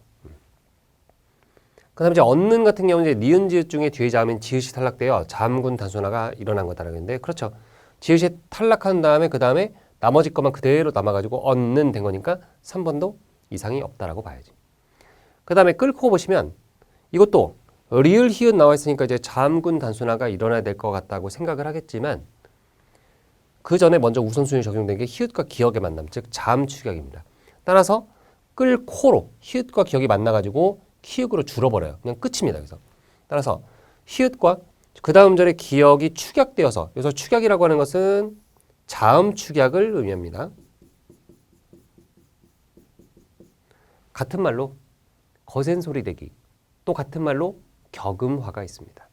그 다음에 이제 얻는 같은 경우는 이제 니은 지읒 중에 뒤에 자음인 지읒이 탈락되어 자음군 단순화가 일어난 거다라고 했는데 그렇죠. 지읒이 탈락한 다음에 그 다음에 나머지 것만 그대로 남아가지고 얻는 된 거니까 3번도 이상이 없다라고 봐야지. 그 다음에 끓고 보시면 이것도 리을 히읗 나와 있으니까 이제 자음군 단순화가 일어나야 될 것 같다고 생각을 하겠지만 그 전에 먼저 우선순위 적용된 게 히읗과 기역의 만남, 즉 잠축약입니다. 따라서 끌코로 히읗과 기역이 만나가지고 키읔으로 줄어버려요. 그냥 끝입니다. 그래서 따라서 히읗과 그 다음 절에 기역이 축약되어서, 여기서 축약이라고 하는 것은 자음 축약을 의미합니다. 같은 말로 거센 소리 내기, 또 같은 말로 격음화가 있습니다.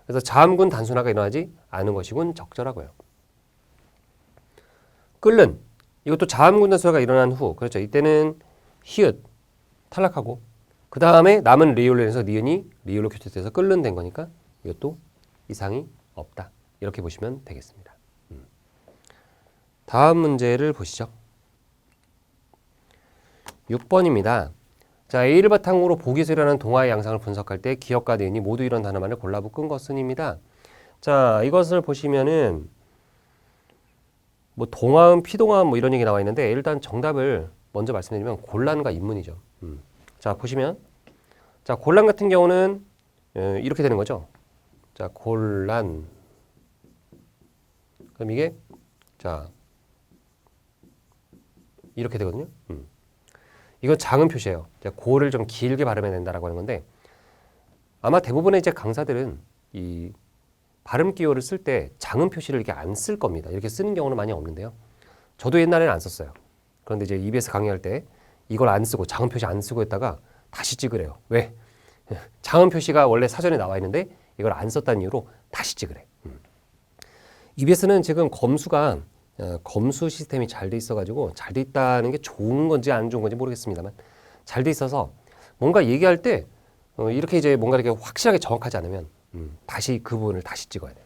그래서 자음군 단순화가 일어나지 않은 것이군 적절하고요. 끓는, 이것도 자음군 단순화가 일어난 후, 그렇죠. 이때는 히읗 탈락하고 그 다음에 남은 리을로 인해서 니은이 리을로 교체돼서 끓는 된 거니까 이것도 이상이 없다. 이렇게 보시면 되겠습니다. 다음 문제를 보시죠. 6번입니다. 자, A를 바탕으로 보기에서 일어나는 동화의 양상을 분석할 때 기역과 니은이 모두 이런 단어만을 골라 묶은 것은입니다. 자, 이것을 보시면은 뭐 동화음, 피동화음 뭐 이런 얘기 나와 있는데 일단 정답을 먼저 말씀드리면 곤란과 인문이죠. 자, 보시면 자, 곤란 같은 경우는 이렇게 되는 거죠. 자, 곤란. 그럼 이게 자 이렇게 되거든요. 이건 장음 표시예요. 고를 좀 길게 발음해야 된다라고 하는 건데 아마 대부분의 이제 강사들은 이 발음 기호를 쓸 때 장음 표시를 이렇게 안 쓸 겁니다. 이렇게 쓰는 경우는 많이 없는데요. 저도 옛날에는 안 썼어요. 그런데 이제 EBS 강의할 때 이걸 안 쓰고 장음 표시 안 쓰고 했다가 다시 찍으래요. 왜? 장음 표시가 원래 사전에 나와 있는데 이걸 안 썼다는 이유로 다시 찍으래. EBS는 지금 검수가 검수 시스템이 잘 돼 있어가지고 잘 돼 있다는 게 좋은 건지 안 좋은 건지 모르겠습니다만 잘 돼 있어서 뭔가 얘기할 때 이렇게 이제 뭔가 이렇게 확실하게 정확하지 않으면 다시 그 부분을 다시 찍어야 돼.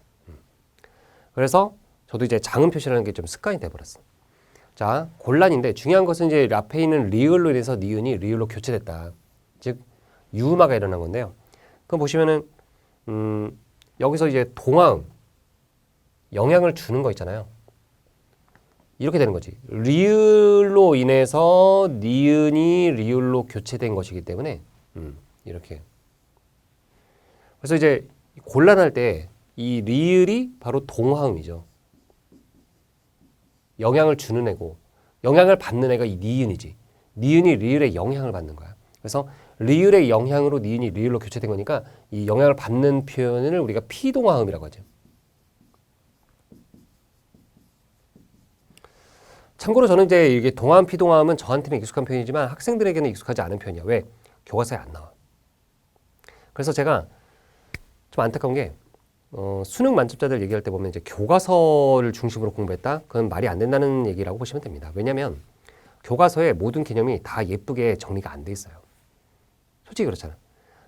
그래서 저도 이제 장음 표시라는 게 좀 습관이 돼버렸어. 자, 곤란인데 중요한 것은 이제 앞에 있는 리을로 인해서 니은이 리을로 교체됐다. 즉 유음화가 일어난 건데요. 그럼 보시면은 여기서 이제 동화음 영향을 주는 거 있잖아요. 이렇게 되는 거지. 리을로 인해서 니은이 리을로 교체된 것이기 때문에 이렇게. 그래서 이제 곤란할 때 이 리을이 바로 동화음이죠. 영향을 주는 애고 영향을 받는 애가 이 니은이지. 니은이 리을에 영향을 받는 거야. 그래서 리을의 영향으로 니은이 리을로 교체된 거니까 이 영향을 받는 표현을 우리가 피동화음이라고 하죠. 참고로 저는 이제 이게 동화음, 피동화음은 저한테는 익숙한 표현이지만 학생들에게는 익숙하지 않은 표현이야. 왜? 교과서에 안 나와. 그래서 제가 좀 안타까운 게 수능 만점자들 얘기할 때 보면 이제 교과서를 중심으로 공부했다? 그건 말이 안 된다는 얘기라고 보시면 됩니다. 왜냐하면 교과서에 모든 개념이 다 예쁘게 정리가 안 돼 있어요. 솔직히 그렇잖아.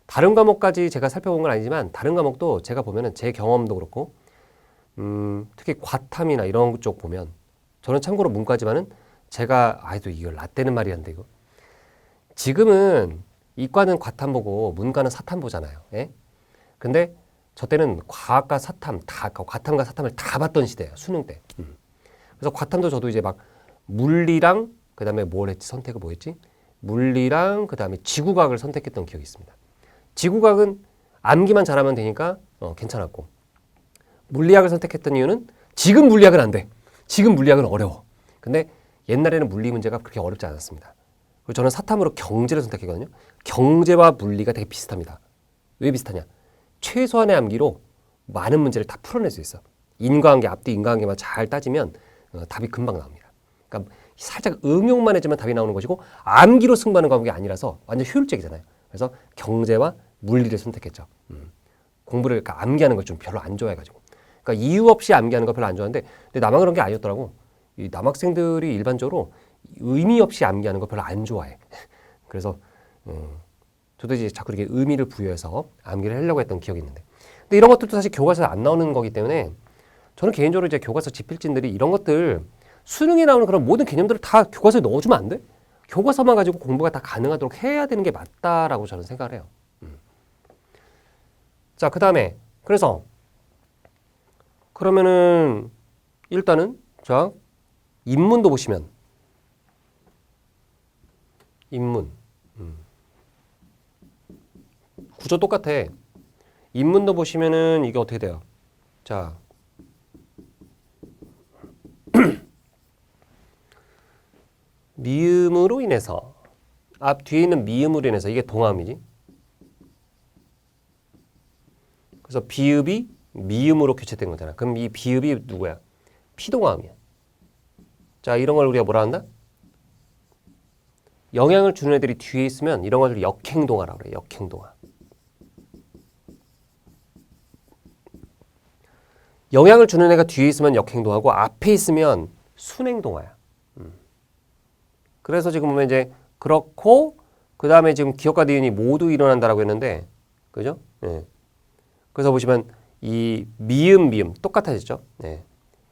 다른 과목까지 제가 살펴본 건 아니지만 다른 과목도 제가 보면은 제 경험도 그렇고 특히 과탐이나 이런 쪽 보면 저는 참고로 문과지만은 제가 아이도 이걸 라떼는 말이 안 돼 이거. 지금은 이과는 과탐 보고 문과는 사탐 보잖아요. 예? 근데 저 때는 과학과 사탐 다 과탐과 사탐을 다 봤던 시대예요. 수능 때. 그래서 과탐도 저도 이제 막 물리랑 그다음에 뭘 했지? 선택을 뭐 했지? 물리랑 그다음에 지구과학을 선택했던 기억이 있습니다. 지구과학은 암기만 잘하면 되니까 괜찮았고 물리학을 선택했던 이유는 지금 물리학은 안 돼. 지금 물리학은 어려워. 근데 옛날에는 물리 문제가 그렇게 어렵지 않았습니다. 그리고 저는 사탐으로 경제를 선택했거든요. 경제와 물리가 되게 비슷합니다. 왜 비슷하냐? 최소한의 암기로 많은 문제를 다 풀어낼 수 있어. 인과관계, 앞뒤 인과관계만 잘 따지면 답이 금방 나옵니다. 그러니까 살짝 응용만 해주면 답이 나오는 것이고 암기로 승부하는 과목이 아니라서 완전 효율적이잖아요. 그래서 경제와 물리를 선택했죠. 공부를 그러니까 암기하는 걸 좀 별로 안 좋아해가지고. 그러니까 이유 없이 암기하는 거 별로 안 좋아하는데 근데 나만 그런 게 아니었더라고. 이 남학생들이 일반적으로 의미 없이 암기하는 거 별로 안 좋아해. 그래서 저도 이제 자꾸 이렇게 의미를 부여해서 암기를 하려고 했던 기억이 있는데 근데 이런 것들도 사실 교과서에 안 나오는 거기 때문에 저는 개인적으로 이제 교과서 집필진들이 이런 것들 수능에 나오는 그런 모든 개념들을 다 교과서에 넣어주면 안 돼? 교과서만 가지고 공부가 다 가능하도록 해야 되는 게 맞다라고 저는 생각을 해요. 자, 그 다음에 그래서 그러면은 일단은 자 인문도 보시면 인문 구조 똑같아. 인문도 보시면은 이게 어떻게 돼요? 자 미음으로 인해서 앞 뒤에 있는 미음으로 인해서 이게 동함이지. 그래서 비읍이 미음으로 교체된 거잖아. 그럼 이 비읍이 누구야? 피동함이야. 자, 이런 걸 우리가 뭐라 한다? 영향을 주는 애들이 뒤에 있으면 이런 걸 역행동화라고 그래. 역행동화. 영향을 주는 애가 뒤에 있으면 역행동화고 앞에 있으면 순행동화야. 그래서 지금 보면 이제 그렇고 그 다음에 지금 기역과 니은이 모두 일어난다라고 했는데, 그죠? 네. 그래서 보시면 이 미음 똑같아졌죠? 네.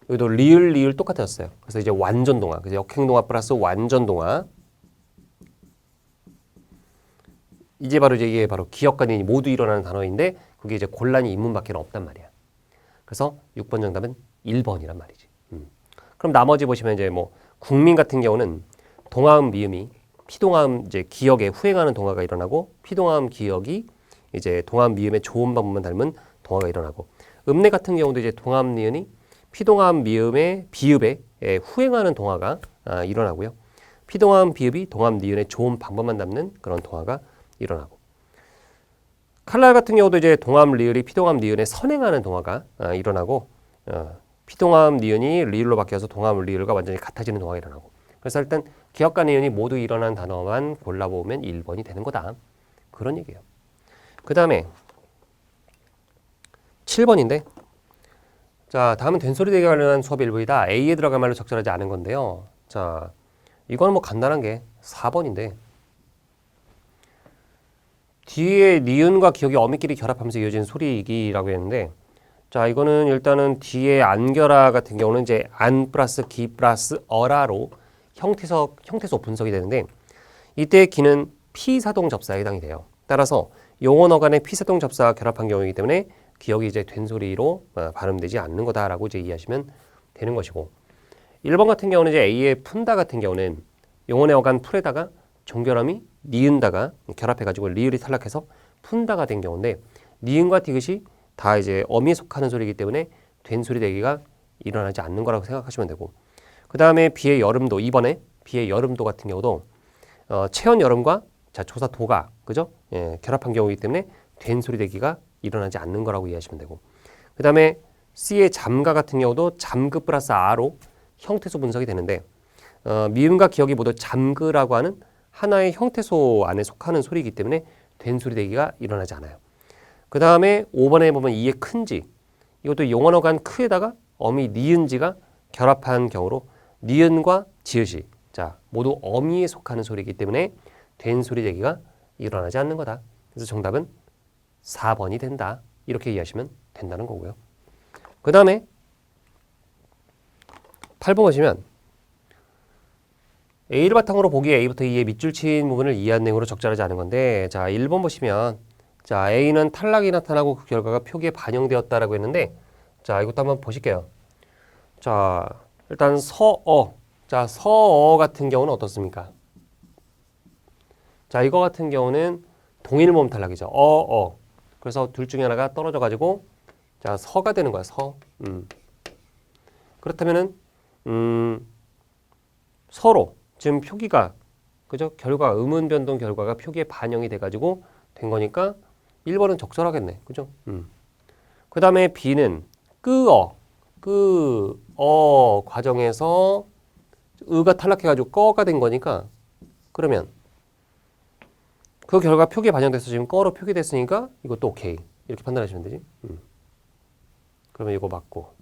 여기도 리을 똑같아졌어요. 그래서 이제 완전동화. 그래서 역행동화 플러스 완전동화. 이제 바로 이게 바로 기역과 니은이 모두 일어나는 단어인데 그게 이제 곤란히 인문밖에 없단 말이야. 그래서 6번 정답은 1번이란 말이지. 그럼 나머지 보시면 이제 뭐 국민 같은 경우는 동화음 미음이 피동화음 이제 기역에 후행하는 동화가 일어나고 피동화음 기역이 이제 동화음 미음의 좋은 방법만 닮은 동화가 일어나고 읍내 같은 경우도 이제 동화음 니은이 피동화음 미음의 비읍에 후행하는 동화가 일어나고요. 피동화음 비읍이 동화음 니은의 좋은 방법만 닮는 그런 동화가 일어나고 칼날 같은 경우도 이제 동화음 리을이 피동화음 니은에 선행하는 동화가 일어나고 피동화음 니은이 리을로 바뀌어서 동화음 리을과 완전히 같아지는 동화가 일어나고 그래서 일단 기역과 니은이 모두 일어난 단어만 골라보면 1번이 되는 거다. 그런 얘기예요. 그 다음에 7번인데 자 다음은 된소리 대기 관련한 수업 일부이다. A에 들어갈 말로 적절하지 않은 건데요. 자 이거는 뭐 간단한 게 4번인데 뒤에 니은과 기역이 어미끼리 결합하면서 이어지는 소리이기라고 했는데 자 이거는 일단은 뒤에 안결아 같은 경우는 이제 안 플러스 기 플러스 어라로 형태소 분석이 되는데 이때 기는 피사동 접사에 해당이 돼요. 따라서 용언어 간의 피사동 접사가 결합한 경우이기 때문에 기역이 이제 된소리로 발음되지 않는 거다라고 이제 이해하시면 되는 것이고 1번 같은 경우는 이제 A의 푼다 같은 경우는 용언의 어간 풀에다가 종결음이 니은다가 결합해가지고 리을이 탈락해서 푼다가 된 경우인데 니은과 디귿이 다 이제 어미에 속하는 소리이기 때문에 된소리 대기가 일어나지 않는 거라고 생각하시면 되고 그 다음에 비의 여름도 2번에 비의 여름도 같은 경우도 체언 여름과 자 조사 도가 그죠? 예, 결합한 경우이기 때문에 된소리 대기가 일어나지 않는 거라고 이해하시면 되고 그 다음에 C의 잠가 같은 경우도 잠그 플러스 아로 형태소 분석이 되는데 미음과 기역이 모두 잠그라고 하는 하나의 형태소 안에 속하는 소리이기 때문에 된소리 대기가 일어나지 않아요. 그 다음에 5번에 보면 이의 큰지 이것도 용언어 간 크에다가 어미 니은지가 결합한 경우로 니은과 지읒이 자 모두 어미에 속하는 소리이기 때문에 된소리 대기가 일어나지 않는 거다. 그래서 정답은 4번이 된다. 이렇게 이해하시면 된다는 거고요. 그 다음에 8번 보시면 A를 바탕으로 보기에 A부터 E의 밑줄 친 부분을 이해한 내용으로 적절하지 않은 건데 자 1번 보시면 자 A는 탈락이 나타나고 그 결과가 표기에 반영되었다라고 했는데 자 이것도 한번 보실게요. 자 일단 서어 자 서어 같은 경우는 어떻습니까? 자 이거 같은 경우는 동일 모음 탈락이죠. 그래서 둘 중에 하나가 떨어져 가지고 자 서가 되는 거야. 서. 그렇다면은 서로 지금 표기가 그죠? 결과 음운 변동 결과가 표기에 반영이 돼 가지고 된 거니까 1번은 적절하겠네. 그죠? 그 다음에 B는 끄어 과정에서 으가 탈락해 가지고 꺼가 된 거니까 그러면 그 결과 표기에 반영돼서 지금 꺼로 표기됐으니까 이것도 오케이. 이렇게 판단하시면 되지. 그러면 이거 맞고.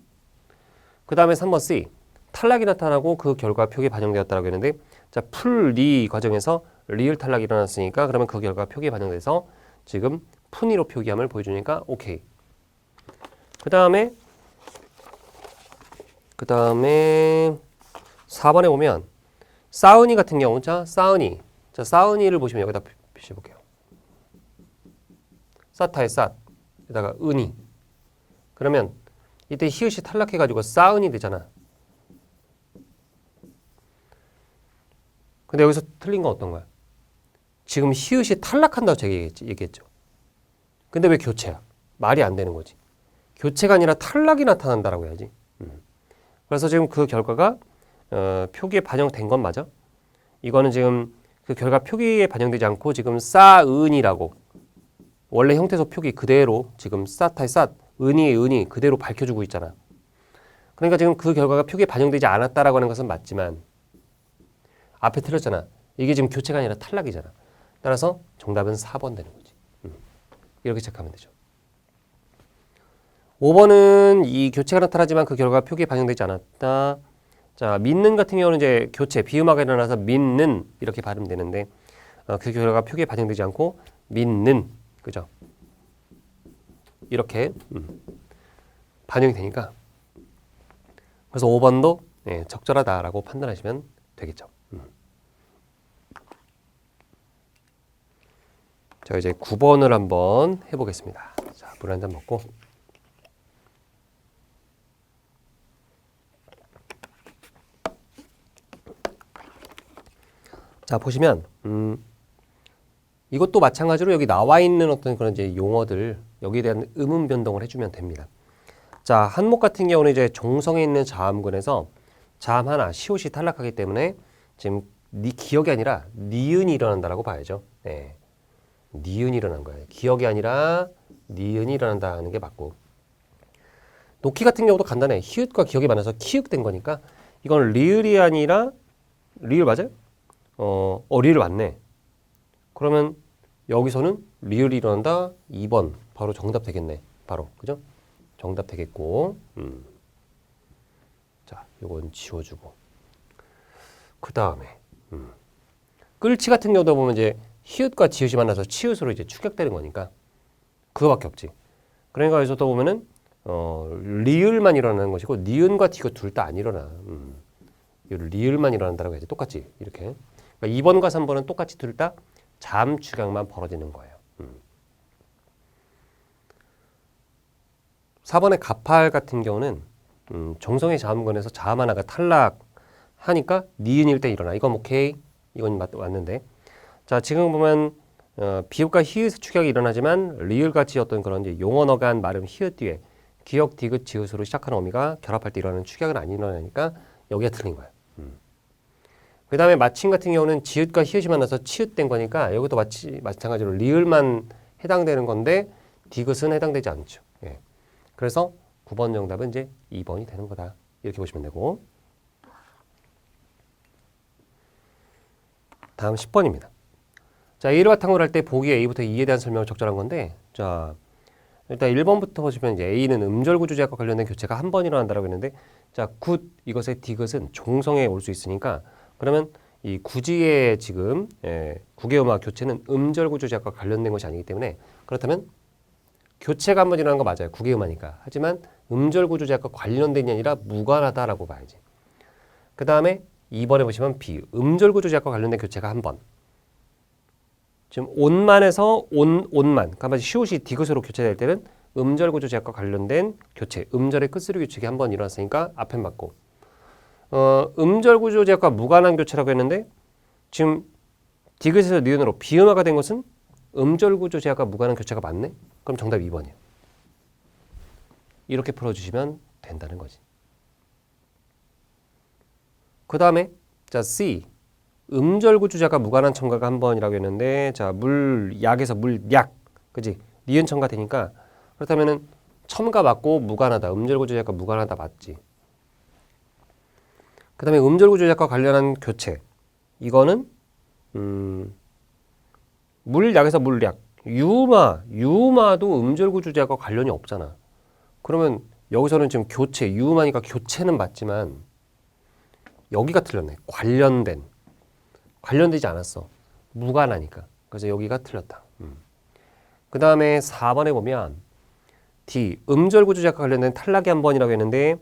그 다음에 3번 C. 탈락이 나타나고 그 결과 표기에 반영되었다고 했는데 자, 풀리 과정에서 리을 탈락이 일어났으니까 그러면 그 결과 표기에 반영돼서 지금 푼이로 표기함을 보여주니까 오케이. 그 다음에 4번에 보면 싸은이 같은 경우 자 싸은이를 보시면 여기다 표시해 볼게요. 싸타의 쌌 에다가 은이 그러면 이때 히읗이 탈락해 가지고 싸은이 되잖아. 근데 여기서 틀린 건 어떤 거야? 지금 히읗이 탈락한다고 제가 얘기했죠. 근데 왜 교체야? 말이 안 되는 거지. 교체가 아니라 탈락이 나타난다라고 해야지. 그래서 지금 그 결과가 표기에 반영된 건 맞아. 이거는 지금 그 결과 표기에 반영되지 않고 지금 싸은이라고 원래 형태소 표기 그대로 지금 싸타의 싸, 은이의 은이 그대로 밝혀주고 있잖아. 그러니까 지금 그 결과가 표기에 반영되지 않았다라고 하는 것은 맞지만 앞에 틀렸잖아. 이게 지금 교체가 아니라 탈락이잖아. 따라서 정답은 4번 되는 거지. 이렇게 체크하면 되죠. 5번은 이 교체가 나타나지만 그 결과가 표기에 반영되지 않았다. 자, 믿는 같은 경우는 이제 교체, 비음화가 일어나서 믿는 이렇게 발음되는데 그 결과가 표기에 반영되지 않고 믿는, 그죠? 이렇게 반영이 되니까 그래서 5번도 적절하다라고 판단하시면 되겠죠. 자, 이제 9번을 한번 해보겠습니다. 자, 물 한 잔 먹고. 자, 보시면 이것도 마찬가지로 여기 나와 있는 어떤 그런 이제 용어들 여기에 대한 음운 변동을 해주면 됩니다. 자, 한목 같은 경우는 이제 종성에 있는 자음군에서 자음 하나 시옷이 탈락하기 때문에 지금 니 기억이 아니라 니은이 일어난다라고 봐야죠. 네. 니은이 일어난 거예요. 기억이 아니라 니은이 일어난다는 게 맞고. 놓기 같은 경우도 간단해. 히읗과 기억이 많아서 키읔된 거니까 이건 리을이 아니라 리을 맞아요? 리을 맞네. 그러면 여기서는 리을이 일어난다. 2번 바로 정답 되겠네. 바로 그죠? 정답 되겠고. 자, 요건 지워주고. 그 다음에 끌치 같은 경우도 보면 이제 히읗과 지읒이 만나서 치읒으로 이제 축약되는 거니까 그거밖에 없지. 그러니까 여기서 또 보면은 리을만 일어나는 것이고 니은과 디귿 둘 다 안 일어나. 리을만 일어난다라고 해야지. 똑같지 이렇게. 그러니까 2번과 3번은 똑같이 둘 다 자음 축약만 벌어지는 거예요. 4번의 가팔 같은 경우는 정성의 자음군에서 자음 하나가 탈락하니까 니은일 때 일어나. 이건 오케이. 이건 맞는데. 자, 지금 보면 비읍과 히읗 축약이 일어나지만 리을같이 어떤 그런 이제 용언어간 말음 히읗 뒤에 기역, 디귿, 지읒으로 시작하는 어미가 결합할 때 일어나는 축약은 안 일어나니까 여기가 틀린 거야. 그 다음에 마침 같은 경우는 지읒과 히읗이 만나서 치읒된 거니까 여기도 마찬가지로 리을만 해당되는 건데 디귿은 해당되지 않죠. 예. 그래서 9번 정답은 이제 2번이 되는 거다. 이렇게 보시면 되고. 다음 10번입니다. 자, A를 바탕으로 할 때 보기 A부터 E에 대한 설명을 적절한 건데, 자, 일단 1번부터 보시면 이제 A는 음절구조제약과 관련된 교체가 한 번 일어난다라고 했는데, 자, 굿 이것의 디귿은 종성에 올 수 있으니까 그러면 이 구지의 지금 국외음화 교체는 음절구조제약과 관련된 것이 아니기 때문에 그렇다면 교체가 한 번 일어나는 거 맞아요. 국외음화니까. 하지만 음절구조제약과 관련된 게 아니라 무관하다라고 봐야지. 그 다음에 2번에 보시면 B, 음절구조제약과 관련된 교체가 한 번. 지금 온만에서 온만, 그러니까 시옷이 디귿으로 교체될 때는 음절구조제약과 관련된 교체, 음절의 끝소리 규칙이 한 번 일어났으니까 앞에 맞고, 음절구조제약과 무관한 교체라고 했는데 지금 디귿에서 니은으로 비음화가 된 것은 음절구조제약과 무관한 교체가 맞네? 그럼 정답 2번이에요. 이렇게 풀어주시면 된다는 거지. 그 다음에 자 C, 음절구조제약과 무관한 첨가가 한 번이라고 했는데 자 물약에서 물약, 그지? 니은 첨가 되니까 그렇다면은 첨가 맞고 무관하다, 음절구조제약과 무관하다 맞지. 그 다음에 음절구조제약과 관련한 교체, 이거는 물약에서 물약, 유마도 음절구조제약과 관련이 없잖아. 그러면 여기서는 지금 교체, 유마니까 교체는 맞지만 여기가 틀렸네. 관련되지 않았어. 무관하니까. 그래서 여기가 틀렸다. 그 다음에 4번에 보면 D, 음절구조제약과 관련된 탈락이 한 번이라고 했는데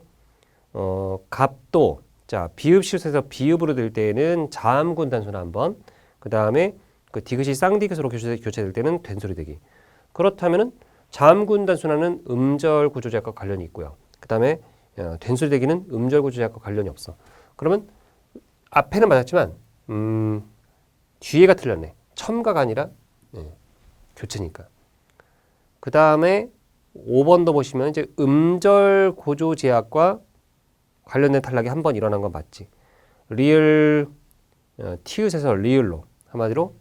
갑도, 자 비읍시옷에서 비읍으로 될 때는 자음군 단수나 한 번, 그 다음에 그 디귿이 쌍디귿으로 교체될 때는 된소리 되기. 그렇다면은 자음군 단수나는 음절구조제약과 관련이 있고요. 그 다음에 된소리 되기는 음절구조제약과 관련이 없어. 그러면 앞에는 맞았지만 뒤에가 틀렸네. 첨가가 아니라 교체니까. 그 다음에 5번도 보시면 이제 음절구조제약과 관련된 탈락이 한 번 일어난 건 맞지. 리을 티읕에서 리을로 한마디로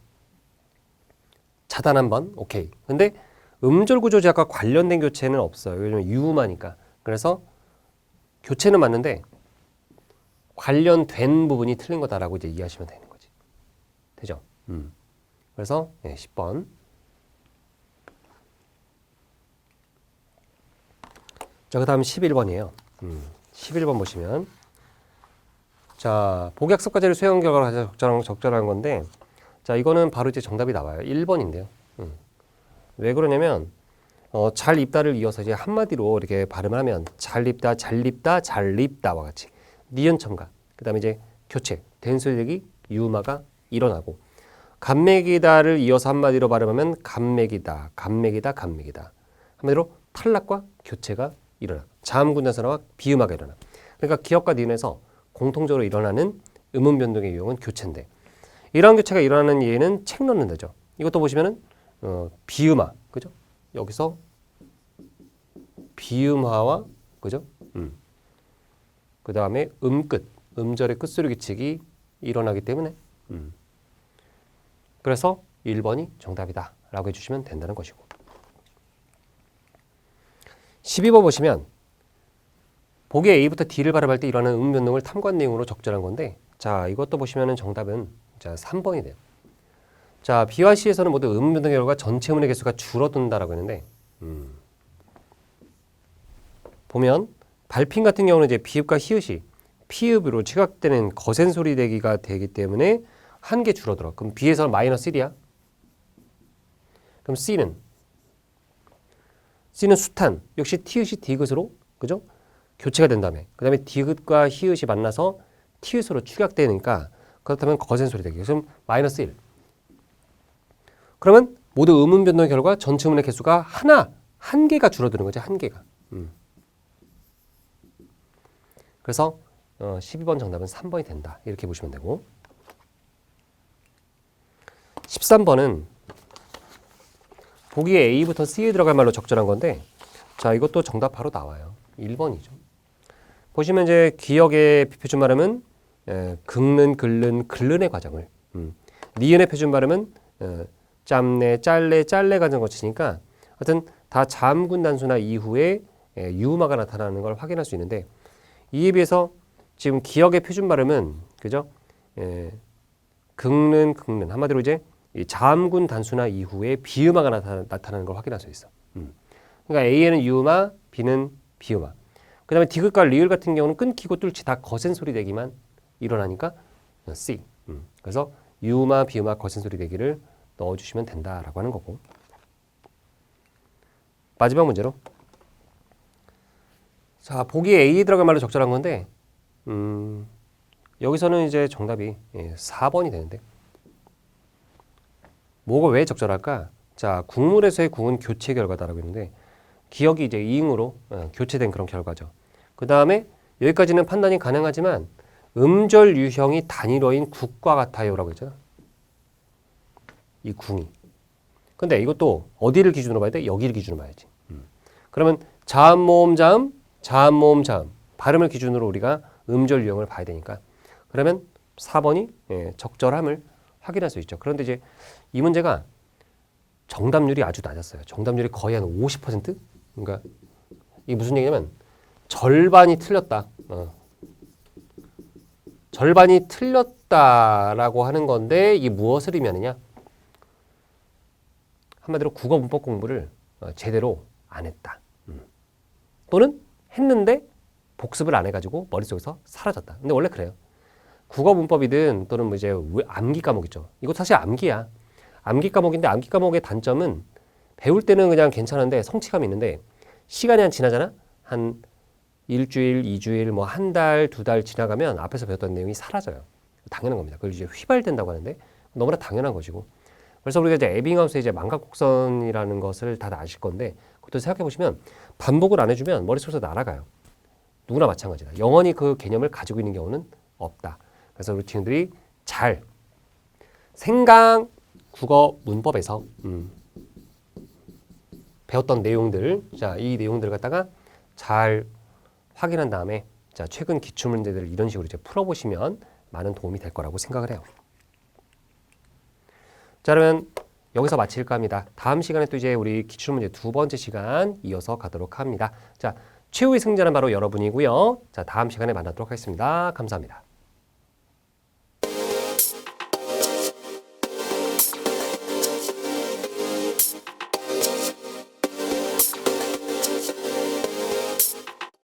차단 한번 오케이. 근데 음절 구조 제약과 관련된 교체는 없어요. 왜냐면 유음하니까. 그래서 교체는 맞는데 관련된 부분이 틀린 거다라고 이제 이해하시면 되는 거지. 되죠? 그래서 10번. 자, 그 다음 11번이에요. 11번 보시면 자, 복약습과제를 수행한 결과가 적절한 건데 자, 이거는 바로 이제 정답이 나와요. 1번인데요. 왜 그러냐면 잘 입다를 이어서 이제 한마디로 이렇게 발음을 하면 잘 입다, 잘 입다, 잘 입다와 같이 니은 첨가, 그 다음에 이제 교체, 된소리되기, 유음화가 일어나고 감맥이다를 이어서 한마디로 발음하면 감맥이다, 감맥이다, 감맥이다. 한마디로 탈락과 교체가 일어나. 자음군단선화와 비음화가 일어나. 그러니까 기역과 니은에서 공통적으로 일어나는 음음 변동의 유형은 교체인데 이러한 교체가 일어나는 예는 책 넣는 데죠. 이것도 보시면은 비음화, 그죠? 여기서 비음화와 그죠? 그 다음에 음끝, 음절의 끝소리 규칙이 일어나기 때문에 그래서 1번이 정답이다 라고 해주시면 된다는 것이고 12번 보시면 보기에 A부터 D를 발음할 때 일어나는 음 변동을 탐구한 내용으로 적절한 건데 자 이것도 보시면은 정답은 자 3번이 돼요. 자 B와 C에서는 모두 음 변동의 결과 전체 음의 개수가 줄어든다라고 했는데 보면 발핀 같은 경우는 이제 비읍과 히읗이 피읍으로 취각되는 거센 소리 대기가 되기 때문에 한 개 줄어들어. 그럼 B에서는 마이너스 1이야. 그럼 C는 숱한 역시 티읕이 디귿으로 그죠? 교체가 된 다음에 그 다음에 디귿과 히읗이 만나서 티읕으로 축약되니까 그렇다면 거센 소리 대기. 그럼 마이너스 1. 그러면 모두 음음 변동의 결과 전체 음의 개수가 한 개가 줄어드는 거죠. 한 개가. 그래서 12번 정답은 3번이 된다. 이렇게 보시면 되고 13번은 보기에 A부터 C에 들어갈 말로 적절한 건데 자 이것도 정답 바로 나와요. 1번이죠. 보시면 이제 기역의 표준 발음은 긁는, 긁는, 긁는의 과정을 니은의 표준 발음은 짬내, 짤래, 짤래 과정 거치니까 하여튼 다 자음군 단수나 이후에 유음화가 나타나는 걸 확인할 수 있는데 이에 비해서 지금 기역의 표준 발음은 그죠? 긁는, 긁는 한마디로 이제 이 자음군 단수나 이후에 비음화가 나타나는 걸 확인할 수 있어. 그러니까 A에는 유음화, B는 비음화. 그 다음에 디귿과 리을 같은 경우는 끊기고 뚫지 다 거센 소리 내기만 일어나니까 C. 그래서 유음화, 비음화, 거센 소리 내기를 넣어주시면 된다라고 하는 거고. 마지막 문제로. 자, 보기에 A에 들어갈 말로 적절한 건데 여기서는 이제 정답이 4번이 되는데 뭐가 왜 적절할까? 자, 국물에서의 국은 교체 결과다라고 했는데 기역이 이제 이응으로 교체된 그런 결과죠. 그 다음에 여기까지는 판단이 가능하지만 음절 유형이 단일어인 국과 같아요라고 했잖아. 이 궁이. 근데 이것도 어디를 기준으로 봐야 돼? 여기를 기준으로 봐야지. 그러면 자음, 모음, 자음, 자음, 모음, 자음. 발음을 기준으로 우리가 음절 유형을 봐야 되니까. 그러면 4번이 적절함을 확인할 수 있죠. 그런데 이제 이 문제가 정답률이 아주 낮았어요. 정답률이 거의 한 50%? 그러니까 이게 무슨 얘기냐면 절반이 틀렸다. 절반이 틀렸다라고 하는 건데 이게 무엇을 의미하느냐? 한마디로 국어 문법 공부를 제대로 안 했다. 또는 했는데 복습을 안 해가지고 머릿속에서 사라졌다. 근데 원래 그래요. 국어 문법이든 또는 뭐 이제 암기 과목 있죠. 이것도 사실 암기야. 암기 과목인데 암기 과목의 단점은 배울 때는 그냥 괜찮은데 성취감이 있는데 시간이 한 지나잖아? 한 일주일, 이주일, 뭐 한 달, 두 달 지나가면 앞에서 배웠던 내용이 사라져요. 당연한 겁니다. 그걸 이제 휘발된다고 하는데 너무나 당연한 것이고. 그래서 우리가 이제 에빙하우스의 이제 망각곡선이라는 것을 다들 아실 건데 그것도 생각해 보시면 반복을 안 해주면 머릿속에서 날아가요. 누구나 마찬가지다. 영원히 그 개념을 가지고 있는 경우는 없다. 그래서 우리 친구들이 잘 생강 국어 문법에서 배웠던 내용들, 자, 이 내용들을 갖다가 잘 확인한 다음에 자, 최근 기출 문제들을 이런 식으로 이제 풀어보시면 많은 도움이 될 거라고 생각을 해요. 자, 그러면 여기서 마칠까 합니다. 다음 시간에 또 이제 우리 기출문제 두 번째 시간 이어서 가도록 합니다. 자, 최후의 승자는 바로 여러분이고요. 자, 다음 시간에 만나도록 하겠습니다. 감사합니다.